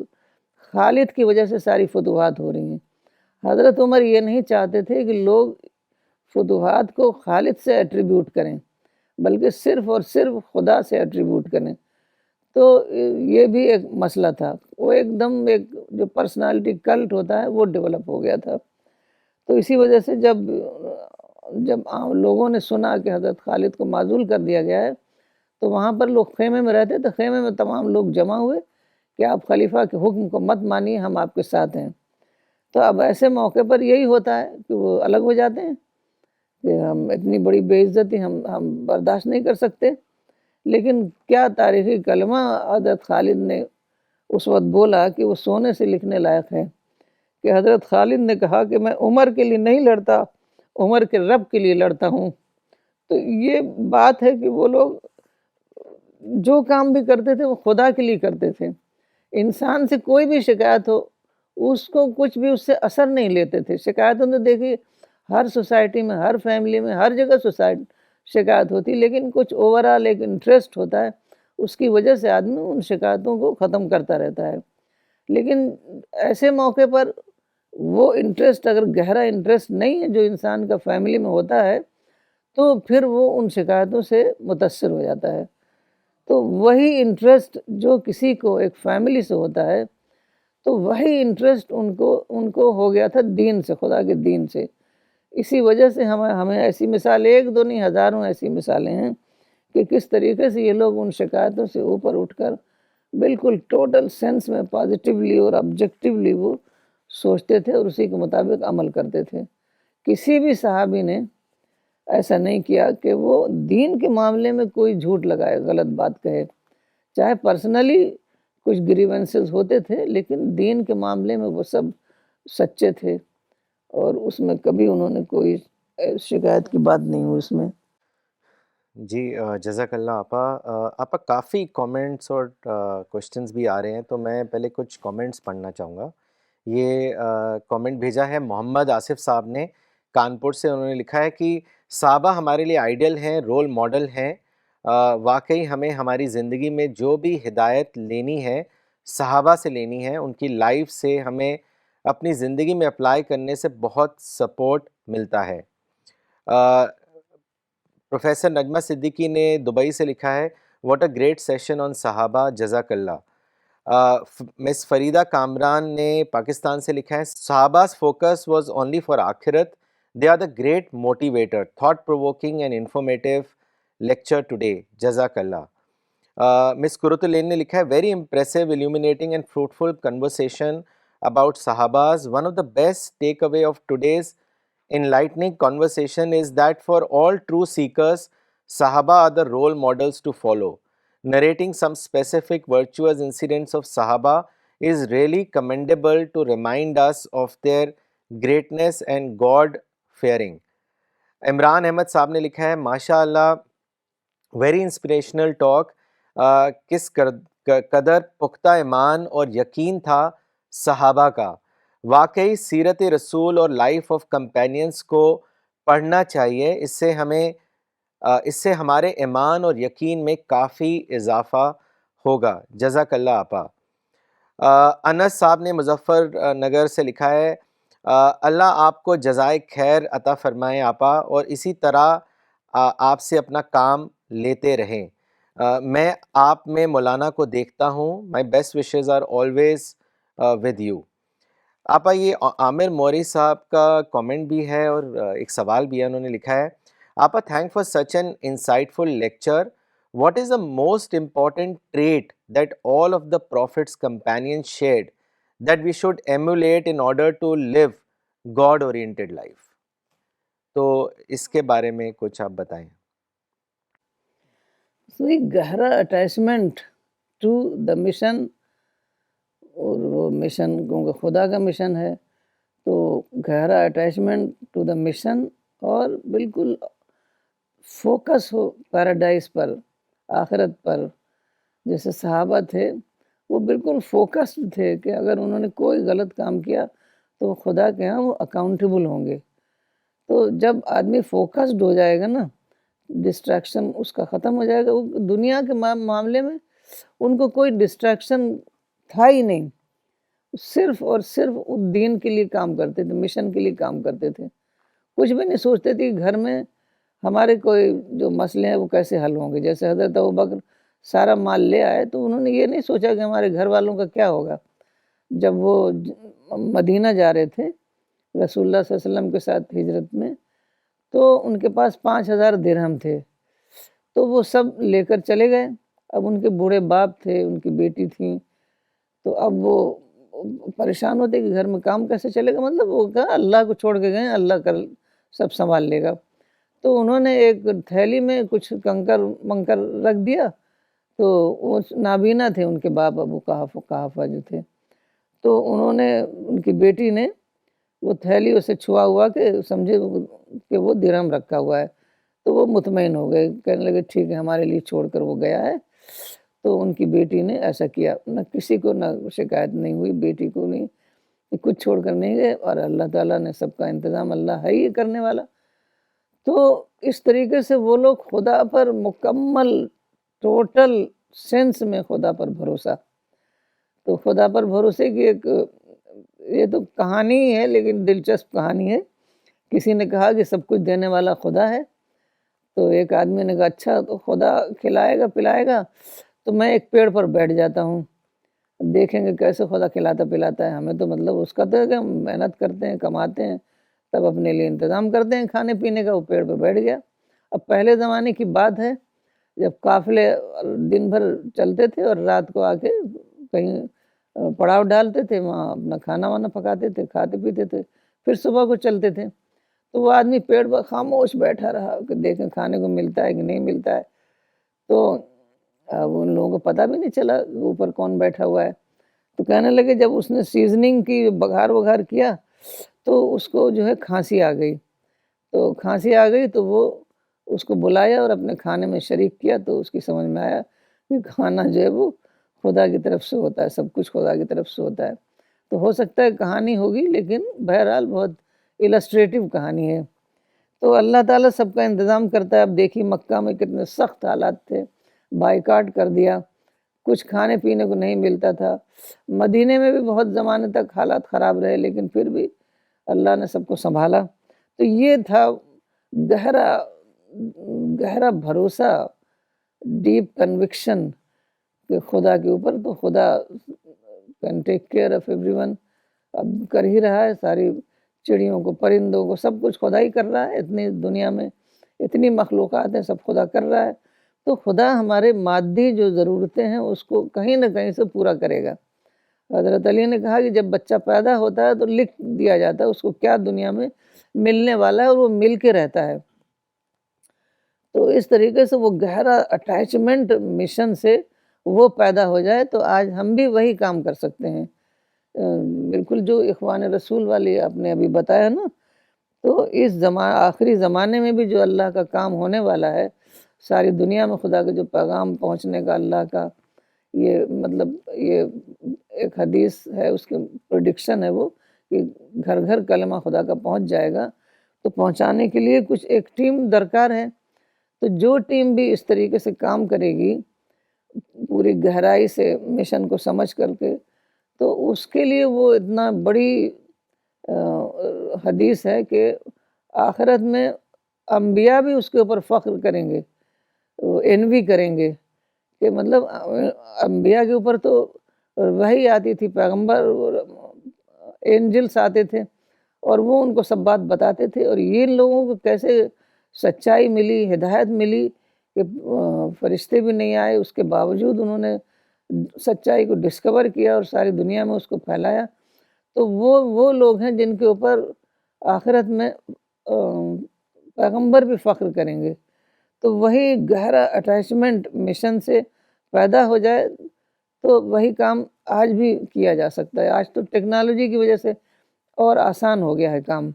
خالد کی وجہ سے ساری فتوحات ہو رہی ہیں، حضرت عمر یہ نہیں چاہتے تھے کہ لوگ فتوحات کو خالد سے ایٹریبیوٹ کریں، بلکہ صرف اور صرف خدا سے ایٹریبیوٹ کریں۔ تو یہ بھی ایک مسئلہ تھا، وہ ایک دم ایک جو پرسنالٹی کلٹ ہوتا ہے وہ ڈیولپ ہو گیا تھا۔ تو اسی وجہ سے جب لوگوں نے سنا کہ حضرت خالد کو معزول کر دیا گیا ہے، تو وہاں پر لوگ خیمے میں رہتے تھے، خیمے میں تمام لوگ جمع ہوئے کہ آپ خلیفہ کے حکم کو مت مانیے، ہم آپ کے ساتھ ہیں۔ تو اب ایسے موقع پر یہی ہوتا ہے کہ وہ الگ ہو جاتے ہیں کہ ہم اتنی بڑی بے عزتی ہم برداشت نہیں کر سکتے۔ لیکن کیا تاریخی کلمہ حضرت خالد نے اس وقت بولا کہ وہ سونے سے لکھنے لائق ہے، کہ حضرت خالد نے کہا کہ میں عمر کے لیے نہیں لڑتا، عمر کے رب کے لیے لڑتا ہوں۔ تو یہ بات ہے کہ وہ لوگ جو کام بھی کرتے تھے وہ خدا کے لیے کرتے تھے۔ انسان سے کوئی بھی شکایت ہو، اس کو کچھ بھی اس سے اثر نہیں لیتے تھے۔ شکایتوں نے دیکھیے ہر سوسائٹی میں، ہر فیملی میں، ہر جگہ شکایت ہوتی، لیکن کچھ اوورآل ایک انٹرسٹ ہوتا ہے، اس کی وجہ سے آدمی ان شکایتوں کو ختم کرتا رہتا ہے۔ لیکن ایسے موقع پر وہ انٹرسٹ اگر گہرا انٹرسٹ نہیں ہے جو انسان کا فیملی میں ہوتا ہے، تو پھر وہ ان شکایتوں سے متاثر ہو جاتا ہے۔ تو وہی انٹرسٹ جو کسی کو ایک فیملی سے ہوتا ہے، تو وہی انٹرسٹ ان کو ہو گیا تھا دین سے، خدا کے دین سے۔ اسی وجہ سے ہمیں ایسی مثال ایک دو نہیں، ہزاروں ایسی مثالیں ہیں کہ کس طریقے سے یہ لوگ ان شکایتوں سے اوپر اٹھ کر بالکل ٹوٹل سینس میں پازیٹیولی اور آبجیکٹیولی وہ سوچتے تھے اور اسی کے مطابق عمل کرتے تھے۔ کسی بھی صحابی نے ایسا نہیں کیا کہ وہ دین کے معاملے میں کوئی جھوٹ لگائے، غلط بات کہے، چاہے پرسنلی کچھ گریونسز ہوتے تھے لیکن دین کے معاملے میں وہ سب سچے تھے اور اس میں کبھی انہوں نے کوئی شکایت کی بات نہیں ہوئی اس میں. جی جزاک اللہ آپا. آپا کافی کامنٹس اور کوشچنس بھی آ رہے ہیں، تو میں پہلے کچھ کامنٹس پڑھنا چاہوں گا. یہ کامنٹ بھیجا ہے محمد آصف صاحب نے کانپور سے. انہوں نے لکھا ہے کہ صحابہ ہمارے لیے آئیڈل ہیں، رول ماڈل ہیں. واقعی ہمیں ہماری زندگی میں جو بھی ہدایت لینی ہے صحابہ سے لینی ہے. ان کی لائف سے ہمیں اپنی زندگی میں اپلائی کرنے سے بہت سپورٹ ملتا ہے. پروفیسر نجمہ صدیقی نے دبئی سے لکھا ہے what a great session on صحابہ جزاک اللہ. مس فریدہ کامران نے پاکستان سے لکھا ہے صحابہ's focus was only for آخرت. They are the great motivator, thought provoking and informative lecture today. جزاک اللہ. مس قرۃ العین نے لکھا ہے very impressive illuminating and fruitful conversation about صحابہs. One of the best takeaway of today's enlightening conversation is that for all true seekers, Sahaba are the role models to follow. Narrating some specific virtuous incidents of Sahaba is really commendable to remind us of their greatness and God fearing. Imran Ahmed صاحب نے لکھا ہے ماشاء اللہ very inspirational talk. کس قدر پختہ ایمان اور یقین تھا صحابہ کا. واقعی سیرت رسول اور لائف آف کمپینینس کو پڑھنا چاہیے. اس سے ہمارے ایمان اور یقین میں کافی اضافہ ہوگا. جزاک اللہ آپا. انس صاحب نے مظفر نگر سے لکھا ہے اللہ آپ کو جزائے خیر عطا فرمائے آپا اور اسی طرح آپ سے اپنا کام لیتے رہیں. میں آپ میں مولانا کو دیکھتا ہوں. My best wishes are always with you. آپا یہ عامر موری صاحب کا کامنٹ بھی ہے اور ایک سوال بھی ہے. انہوں نے لکھا ہے آپا thank for such an insightful lecture. What is the most important trait that all of the prophets companion shared that we should emulate in order to live God oriented life? تو اس کے بارے میں کچھ آپ بتائیں. گہرا اٹیچمنٹ ٹو دا مشن، اور وہ مشن کیونکہ خدا کا مشن ہے تو گہرا اٹیچمنٹ ٹو دا مشن اور بالکل فوکس ہو پیراڈائز پر، آخرت پر. جیسے صحابہ تھے وہ بالکل فوکسڈ تھے کہ اگر انہوں نے کوئی غلط کام کیا تو خدا کے ہاں وہ اکاؤنٹیبل ہوں گے. تو جب آدمی فوکسڈ ہو جائے گا نا، ڈسٹریکشن اس کا ختم ہو جائے گا. وہ دنیا کے معاملے میں ان کو کوئی ڈسٹریکشن تھا ہی نہیں. صرف اور صرف دین کے لیے کام کرتے تھے، مشن کے لیے کام کرتے تھے. کچھ بھی نہیں سوچتے تھے کہ گھر میں ہمارے کوئی جو مسئلے ہیں وہ کیسے حل ہوں گے. جیسے حضرت ابوبکر سارا مال لے آئے تو انہوں نے یہ نہیں سوچا کہ ہمارے گھر والوں کا کیا ہوگا. جب وہ مدینہ جا رہے تھے رسول اللہ صلی اللہ علیہ وسلم کے ساتھ ہجرت میں، تو ان کے پاس 5,000 درہم تھے تو وہ سب لے کر چلے گئے. اب ان کے بوڑھے باپ تھے، ان کی بیٹی تھیں، تو اب وہ پریشان ہوتے کہ گھر میں کام کیسے چلے گا. مطلب وہ کہا اللہ کو چھوڑ کے گئے، اللہ کر سب سنبھال لے گا. تو انہوں نے ایک تھیلی میں کچھ کنکر منکر رکھ دیا. تو وہ نابینا تھے ان کے باپ ابو قحافہ جو تھے، تو انہوں نے ان کی بیٹی نے وہ تھیلی اسے چھوا ہوا کہ سمجھے کہ وہ درہم رکھا ہوا ہے. تو وہ مطمئن ہو گئے، کہنے لگے ٹھیک ہے ہمارے لیے چھوڑ کر وہ گیا ہے. تو ان کی بیٹی نے ایسا کیا. نہ کسی کو نہ شکایت نہیں ہوئی، بیٹی کو نہیں، کچھ چھوڑ کر نہیں گئے. اور اللہ تعالیٰ نے سب کا انتظام، اللہ ہے ہی کرنے والا. تو اس طریقے سے وہ لوگ خدا پر مکمل ٹوٹل سینس میں خدا پر بھروسہ. تو خدا پر بھروسے کی ایک یہ تو کہانی ہی ہے لیکن دلچسپ کہانی ہے. کسی نے کہا کہ سب کچھ دینے والا خدا ہے. تو ایک آدمی نے کہا اچھا تو خدا کھلائے گا پلائے گا تو میں ایک پیڑ پر بیٹھ جاتا ہوں، دیکھیں گے کیسے خدا کھلاتا پلاتا ہے. ہمیں تو مطلب اس کا تو ہے کہ ہم محنت کرتے ہیں، کماتے ہیں، تب اپنے لیے انتظام کرتے ہیں کھانے پینے کا. وہ پیڑ پہ بیٹھ گیا. اب پہلے زمانے کی بات ہے جب قافلے دن بھر چلتے تھے اور رات کو آ کے کہیں پڑاؤ ڈالتے تھے، وہاں اپنا کھانا وانا پکاتے تھے، کھاتے پیتے تھے، پھر صبح کو چلتے تھے. تو وہ آدمی پیڑ پر خاموش بیٹھا رہا کہ دیکھیں کھانے کو ملتا ہے کہ نہیں ملتا ہے. تو اب ان لوگوں کو پتہ بھی نہیں چلا اوپر کون بیٹھا ہوا ہے. تو کہنے لگے جب اس نے سیزننگ کی بگھار وگھار کیا تو اس کو جو ہے کھانسی آ گئی. تو کھانسی آ گئی تو وہ اس کو بلایا اور اپنے کھانے میں شریک کیا. تو اس کی سمجھ میں آیا کہ کھانا جو ہے وہ خدا کی طرف سے ہوتا ہے، سب کچھ خدا کی طرف سے ہوتا ہے. تو ہو سکتا ہے کہانی ہوگی، لیکن بہرحال بہت السٹریٹو کہانی ہے. تو اللہ تعالیٰ سب کا انتظام کرتا ہے. اب دیکھیے مکہ میں کتنے سخت حالات تھے، بائیکاٹ کر دیا، کچھ کھانے پینے کو نہیں ملتا تھا. مدینے میں بھی بہت زمانے تک حالات خراب رہے، لیکن پھر بھی اللہ نے سب کو سنبھالا. تو یہ تھا گہرا گہرا بھروسہ، ڈیپ کنوکشن کہ خدا کے اوپر. تو خدا can take care of every one. اب کر ہی رہا ہے، ساری چڑیوں کو، پرندوں کو، سب کچھ خدا ہی کر رہا ہے. اتنی دنیا میں اتنی مخلوقات ہیں، سب خدا کر رہا ہے. تو خدا ہمارے مادی جو ضرورتیں ہیں اس کو کہیں نہ کہیں سے پورا کرے گا. حضرت علی نے کہا کہ جب بچہ پیدا ہوتا ہے تو لکھ دیا جاتا ہے اس کو کیا دنیا میں ملنے والا ہے، اور وہ مل کے رہتا ہے. تو اس طریقے سے وہ گہرا اٹیچمنٹ مشن سے وہ پیدا ہو جائے تو آج ہم بھی وہی کام کر سکتے ہیں. بالکل جو اخوان رسول والی آپ نے ابھی بتایا نا، تو اس آخری زمانے میں بھی جو اللہ کا کام ہونے والا ہے، ساری دنیا میں خدا کا جو پیغام پہنچنے کا اللہ کا یہ مطلب یہ ایک حدیث ہے، اس کے پریڈکشن ہے وہ کہ گھر گھر کلمہ خدا کا پہنچ جائے گا. تو پہنچانے کے لیے کچھ ایک ٹیم درکار ہے. تو جو ٹیم بھی اس طریقے سے کام کرے گی پوری گہرائی سے مشن کو سمجھ کر کے، تو اس کے لیے وہ اتنا بڑی حدیث ہے کہ آخرت میں انبیاء بھی اس کے اوپر فخر کریں گے، انوی کریں گے کہ مطلب انبیاء کے اوپر تو وحی آتی تھی، پیغمبر اینجلس آتے تھے اور وہ ان کو سب بات بتاتے تھے. اور یہ لوگوں کو کیسے سچائی ملی، ہدایت ملی کہ فرشتے بھی نہیں آئے، اس کے باوجود انہوں نے سچائی کو ڈسکور کیا اور ساری دنیا میں اس کو پھیلایا. تو وہ لوگ ہیں جن کے اوپر آخرت میں پیغمبر بھی فخر کریں گے. تو وہی گہرا اٹیچمنٹ مشن سے پیدا ہو جائے تو وہی کام آج بھی کیا جا سکتا ہے. آج تو ٹیکنالوجی کی وجہ سے اور آسان ہو گیا ہے کام.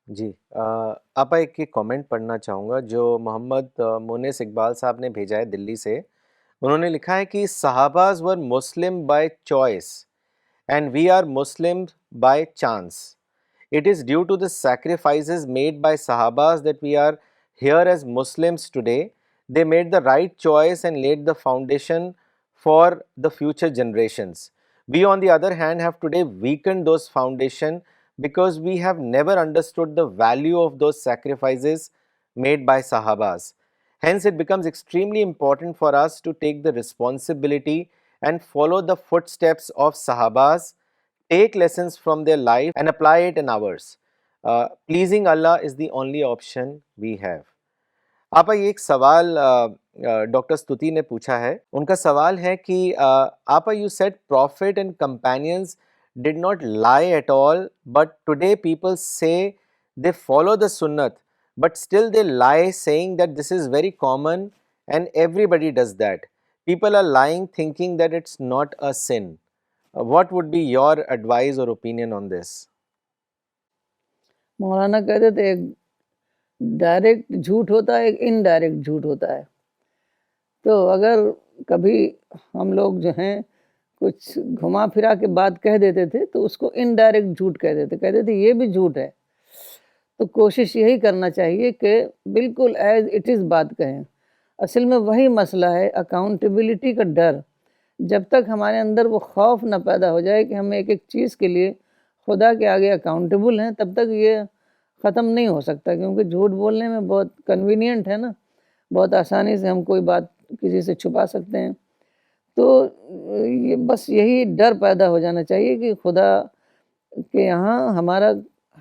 جی آپا ایک کامنٹ پڑھنا چاہوں گا جو محمد مونس اقبال صاحب نے بھیجا ہے دلی سے. انہوں نے لکھا ہے کہ صحاباز were Muslim by choice and we are Muslims by chance. It is due to the sacrifices made by Sahabas that we are here as Muslims today. They made the right choice and laid the foundation for the future generations. We on the other hand have today weakened those foundations because we have never understood the value of those sacrifices made by Sahabas. Hence it becomes extremely important for us to take the responsibility and follow the footsteps of Sahabas, take lessons from their life and apply it in ours. Pleasing Allah is the only option we have. آپا یہ ایک سوال doctor Stuti نے پوچھا ہے. ان کا سوال ہے کہ آپا you said prophet and companions did not lie at all but today people say they follow the سنت but still they lie seeing that this is very common and everybody does that. People are lying thinking that it's not a sin. What would be your advice or opinion on this? مولانا کہتے تھے ایک direct جھوٹ ہوتا ہے، ایک indirect جھوٹ ہوتا ہے. تو اگر کبھی ہم لوگ جو ہیں کچھ گھما پھرا کے بات کہہ دیتے تھے تو اس کو انڈائریکٹ جھوٹ کہتے تھے یہ بھی جھوٹ ہے. تو کوشش یہی کرنا چاہیے کہ بالکل ایز اٹ از بات کہیں. اصل میں وہی مسئلہ ہے اکاؤنٹیبلٹی کا ڈر. جب تک ہمارے اندر وہ خوف نہ پیدا ہو جائے کہ ہم ایک ایک چیز کے لیے خدا کے آگے اکاؤنٹیبل ہیں، تب تک یہ ختم نہیں ہو سکتا. کیونکہ جھوٹ بولنے میں بہت کنوینئنٹ ہے نا، بہت آسانی سے ہم کوئی بات کسی سے چھپا سکتے ہیں. تو یہ بس یہی ڈر پیدا ہو جانا چاہیے کہ خدا کے یہاں ہمارا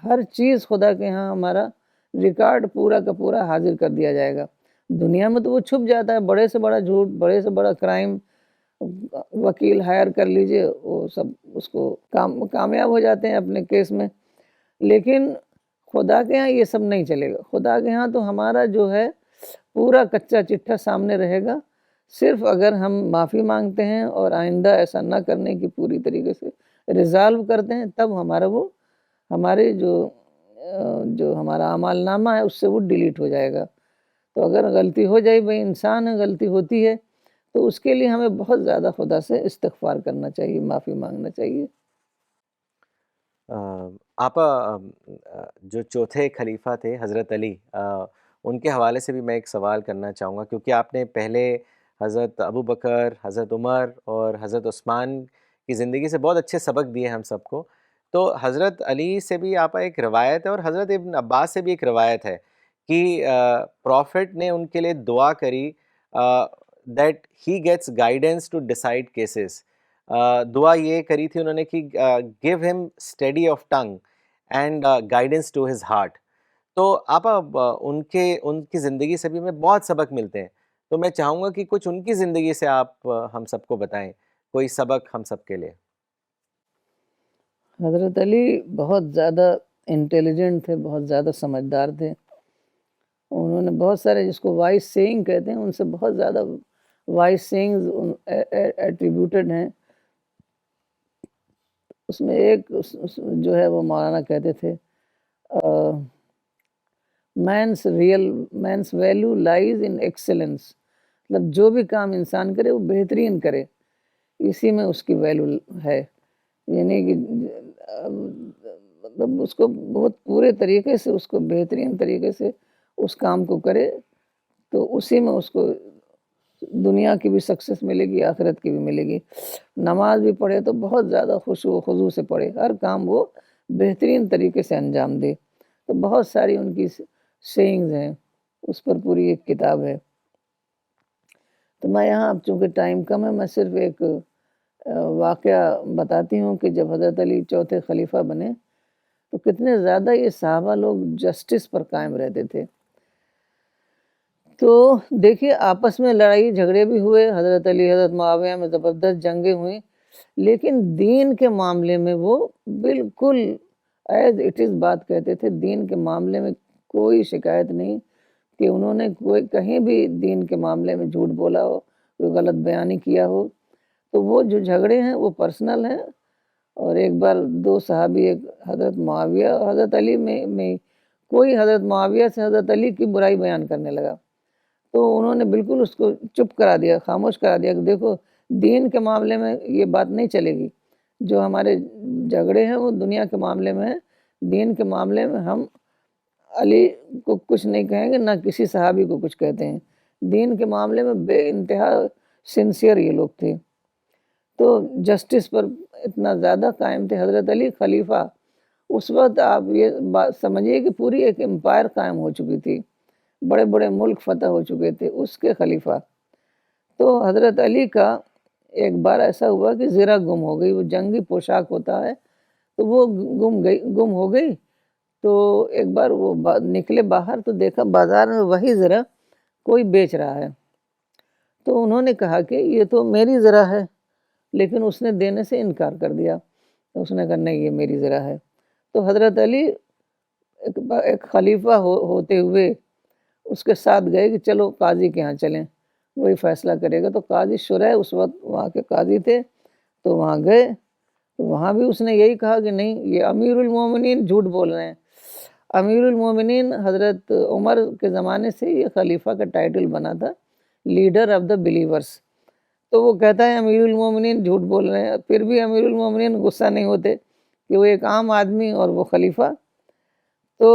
ہر چیز، خدا کے یہاں ہمارا ریکارڈ پورا کا پورا حاضر کر دیا جائے گا. دنیا میں تو وہ چھپ جاتا ہے، بڑے سے بڑا جھوٹ، بڑے سے بڑا کرائم، وکیل ہائر کر لیجئے، وہ سب اس کو کامیاب ہو جاتے ہیں اپنے کیس میں. لیکن خدا کے ہاں یہ سب نہیں چلے گا. خدا کے ہاں تو ہمارا جو ہے پورا کچا چٹھا سامنے رہے گا. صرف اگر ہم معافی مانگتے ہیں اور آئندہ ایسا نہ کرنے کی پوری طریقے سے ریزالو کرتے ہیں، تب ہمارے جو ہمارا اعمال نامہ ہے اس سے وہ ڈیلیٹ ہو جائے گا۔ تو اگر غلطی ہو جائے، بھائی انسان ہے، غلطی ہوتی ہے، تو اس کے لیے ہمیں بہت زیادہ خدا سے استغفار کرنا چاہیے، معافی مانگنا چاہیے۔ آپا جو چوتھے خلیفہ تھے حضرت علی، ان کے حوالے سے بھی میں ایک سوال کرنا چاہوں گا، کیونکہ آپ نے پہلے حضرت ابو بکر، حضرت عمر اور حضرت عثمان کی زندگی سے بہت اچھے سبق دیے ہم سب کو۔ تو حضرت علی سے بھی آپا ایک روایت ہے، اور حضرت ابن عباس سے بھی ایک روایت ہے کہ پروفٹ نے ان کے لیے دعا کری that he gets guidance to decide cases. دعا یہ کری تھی انہوں نے کہ give him steady of tongue and guidance to his heart. تو آپا ان کی زندگی سے بھی ہمیں بہت سبق ملتے ہیں، تو میں چاہوں گا کہ کچھ ان کی زندگی سے آپ ہم سب کو بتائیں، کوئی سبق ہم سب کے لیے۔ حضرت علی بہت زیادہ انٹیلیجنٹ تھے، بہت زیادہ سمجھدار تھے۔ انہوں نے بہت سارے، جس کو وائس سیئنگ کہتے ہیں، ان سے بہت زیادہ وائس سیئنگز ایٹریبیوٹڈ ہیں۔ اس میں ایک جو ہے وہ مولانا کہتے تھے، مینس ویلیو لائز ان ایکسلنس، مطلب جو بھی کام انسان کرے وہ بہترین کرے، اسی میں اس کی ویلیو ہے۔ یعنی کہ مطلب اس کو بہت پورے طریقے سے، اس کو بہترین طریقے سے اس کام کو کرے، تو اسی میں اس کو دنیا کی بھی سکسیس ملے گی، آخرت کی بھی ملے گی۔ نماز بھی پڑھے تو بہت زیادہ خشوع و خضوع سے پڑھے، ہر کام وہ بہترین طریقے سے انجام دے۔ تو بہت ساری ان کی سیئنگز ہیں، اس پر پوری ایک کتاب ہے۔ تو میں یہاں، اب چونکہ ٹائم کم ہے، میں صرف ایک واقعہ بتاتی ہوں کہ جب حضرت علی چوتھے خلیفہ بنے تو کتنے زیادہ یہ صحابہ لوگ جسٹس پر قائم رہتے تھے۔ تو دیکھیے، آپس میں لڑائی جھگڑے بھی ہوئے، حضرت علی حضرت معاویہ میں زبردست جنگیں ہوئیں، لیکن دین کے معاملے میں وہ بالکل ایز اٹ از بات کہتے تھے۔ دین کے معاملے میں کوئی شکایت نہیں کہ انہوں نے کوئی کہیں بھی دین کے معاملے میں جھوٹ بولا ہو، کوئی غلط بیانی کیا ہو۔ تو وہ جو جھگڑے ہیں وہ پرسنل ہیں۔ اور ایک بار دو صحابی، ایک حضرت معاویہ اور حضرت علی میں کوئی حضرت معاویہ سے حضرت علی کی برائی بیان کرنے لگا، تو انہوں نے بالکل اس کو چپ کرا دیا، خاموش کرا دیا کہ دیکھو، دین کے معاملے میں یہ بات نہیں چلے گی، جو ہمارے جھگڑے ہیں وہ دنیا کے معاملے میں ہیں، دین کے معاملے میں ہم علی کو کچھ نہیں کہیں گے، نہ کسی صحابی کو کچھ کہتے ہیں۔ دین کے معاملے میں بے انتہا سنسیئر یہ لوگ تھے۔ تو جسٹس پر اتنا زیادہ قائم تھے حضرت علی خلیفہ۔ اس وقت آپ یہ بات سمجھیے کہ پوری ایک امپائر قائم ہو چکی تھی، بڑے بڑے ملک فتح ہو چکے تھے، اس کے خلیفہ۔ تو حضرت علی کا ایک بار ایسا ہوا کہ زرہ گم ہو گئی، وہ جنگی پوشاک ہوتا ہے، تو وہ گم ہو گئی۔ تو ایک بار وہ نکلے باہر تو دیکھا بازار میں وہی زرہ کوئی بیچ رہا ہے۔ تو انہوں نے کہا کہ یہ تو میری زرہ ہے، لیکن اس نے دینے سے انکار کر دیا۔ اس نے کہا نہیں، یہ میری زرہ ہے۔ تو حضرت علی ایک خلیفہ ہوتے ہوئے اس کے ساتھ گئے کہ چلو قاضی کے ہاں چلیں، وہی فیصلہ کرے گا۔ تو قاضی شرح اس وقت وہاں کے قاضی تھے، تو وہاں گئے، تو وہاں بھی اس نے یہی کہا کہ نہیں، یہ امیر المومنین جھوٹ بول رہے ہیں۔ امیر المومنین حضرت عمر کے زمانے سے یہ خلیفہ کا ٹائٹل بنا تھا، لیڈر آف دا بلیورس۔ تو وہ کہتا ہے امیر المومنین جھوٹ بول رہے ہیں، پھر بھی امیر المومنین غصہ نہیں ہوتے کہ وہ ایک عام آدمی اور وہ خلیفہ۔ تو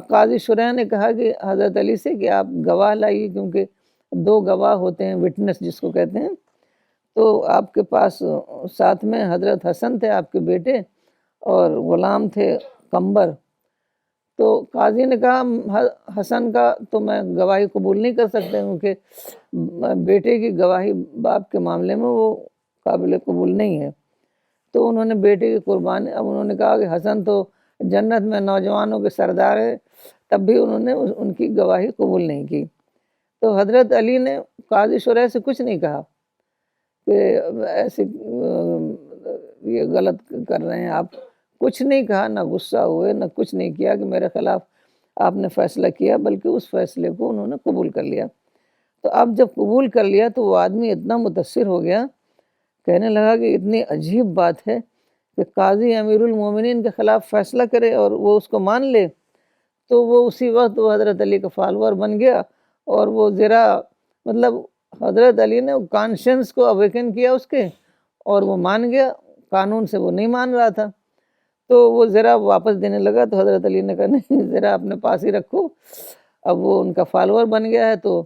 قاضی شرح نے کہا کہ حضرت علی سے کہ آپ گواہ لائیے، کیونکہ دو گواہ ہوتے ہیں، وٹنس جس کو کہتے ہیں۔ تو آپ کے پاس ساتھ میں حضرت حسن تھے آپ کے بیٹے، اور غلام تھے قمبر۔ تو قاضی نے کہا حسن کا تو میں گواہی قبول نہیں کر سکتے، کیونکہ بیٹے کی گواہی باپ کے معاملے میں وہ قابل قبول نہیں ہے۔ تو انہوں نے بیٹے کی قربانی، اب انہوں نے کہا کہ حسن تو جنت میں نوجوانوں کے سردار ہے، تب بھی انہوں نے ان کی گواہی قبول نہیں کی۔ تو حضرت علی نے قاضی شرح سے کچھ نہیں کہا کہ ایسے یہ غلط کر رہے ہیں آپ، کچھ نہیں کہا، نہ غصہ ہوئے، نہ کچھ نہیں کیا کہ میرے خلاف آپ نے فیصلہ کیا، بلکہ اس فیصلے کو انہوں نے قبول کر لیا۔ تو اب جب قبول کر لیا تو وہ آدمی اتنا متاثر ہو گیا، کہنے لگا کہ اتنی عجیب بات ہے کہ قاضی امیر المومنین کے خلاف فیصلہ کرے اور وہ اس کو مان لے. تو وہ اسی وقت وہ حضرت علی کا فالوور بن گیا، اور وہ ذرا مطلب حضرت علی نے کانشنس کو اویکن کیا اس کے، اور وہ مان گیا. قانون سے وہ نہیں مان رہا تھا، تو وہ ذرا واپس دینے لگا. تو حضرت علی نے کہا نہیں، ذرا اپنے پاس ہی رکھو. اب وہ ان کا فالوور بن گیا ہے، تو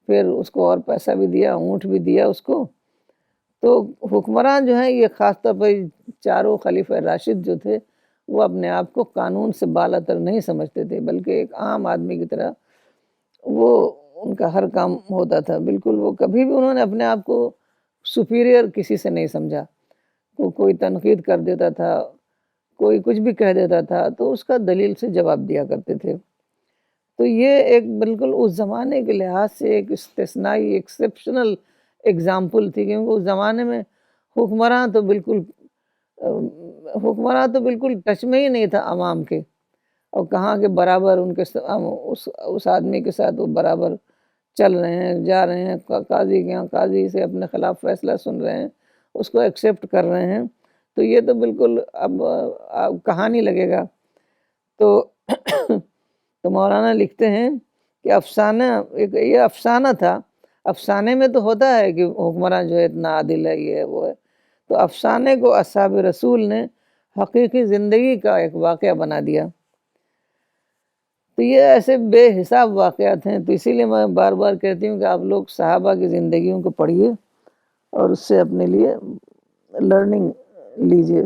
پھر اس کو اور پیسہ بھی دیا، اونٹ بھی دیا اس کو. تو حکمران جو ہیں یہ خاص طور پر چاروں خلیفہ راشد جو تھے، وہ اپنے آپ کو قانون سے بالاتر نہیں سمجھتے تھے، بلکہ ایک عام آدمی کی طرح وہ ان کا ہر کام ہوتا تھا. بالکل وہ کبھی بھی انہوں نے اپنے آپ کو سپیریئر کسی سے نہیں سمجھا. کوئی تنقید کر دیتا تھا، کوئی کچھ بھی کہہ دیتا تھا، تو اس کا دلیل سے جواب دیا کرتے تھے. تو یہ ایک بالکل اس زمانے کے لحاظ سے ایک استثنائی ایکسیپشنل اگزامپل تھی، کیونکہ اس زمانے میں حکمراں تو بالکل ٹچ میں ہی نہیں تھا عوام کے، اور کہاں کے برابر ان کے اس آدمی کے ساتھ وہ برابر چل رہے ہیں، جا رہے ہیں قاضی کے یہاں، قاضی سے اپنے خلاف فیصلہ سن رہے ہیں، اس کو ایکسیپٹ کر رہے ہیں. تو یہ تو بالکل اب کہانی لگے گا. تو مولانا لکھتے ہیں کہ افسانہ یہ افسانہ تھا. افسانے میں تو ہوتا ہے کہ حکمراں جو ہے اتنا عادل ہے، یہ ہے وہ ہے. تو افسانے کو اصحاب رسول نے حقیقی زندگی کا ایک واقعہ بنا دیا. تو یہ ایسے بے حساب واقعات ہیں. تو اسی لیے میں بار بار کہتی ہوں کہ آپ لوگ صحابہ کی زندگیوں کو پڑھیے اور اس سے اپنے لیے لرننگ لیجیے.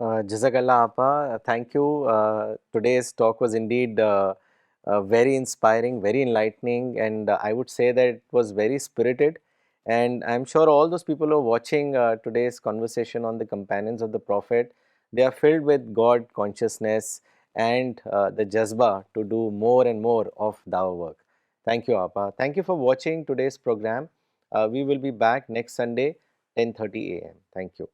Jazakallah Appa, thank you. Today's talk was indeed very inspiring, very enlightening, and I would say that it was very spirited. And I'm sure all those people who are watching today's conversation on the companions of the Prophet, they are filled with God consciousness and the jazba to do more and more of dawah work. Thank you, Appa. Thank you for watching today's program. We will be back next Sunday, 10:30 a.m. Thank you.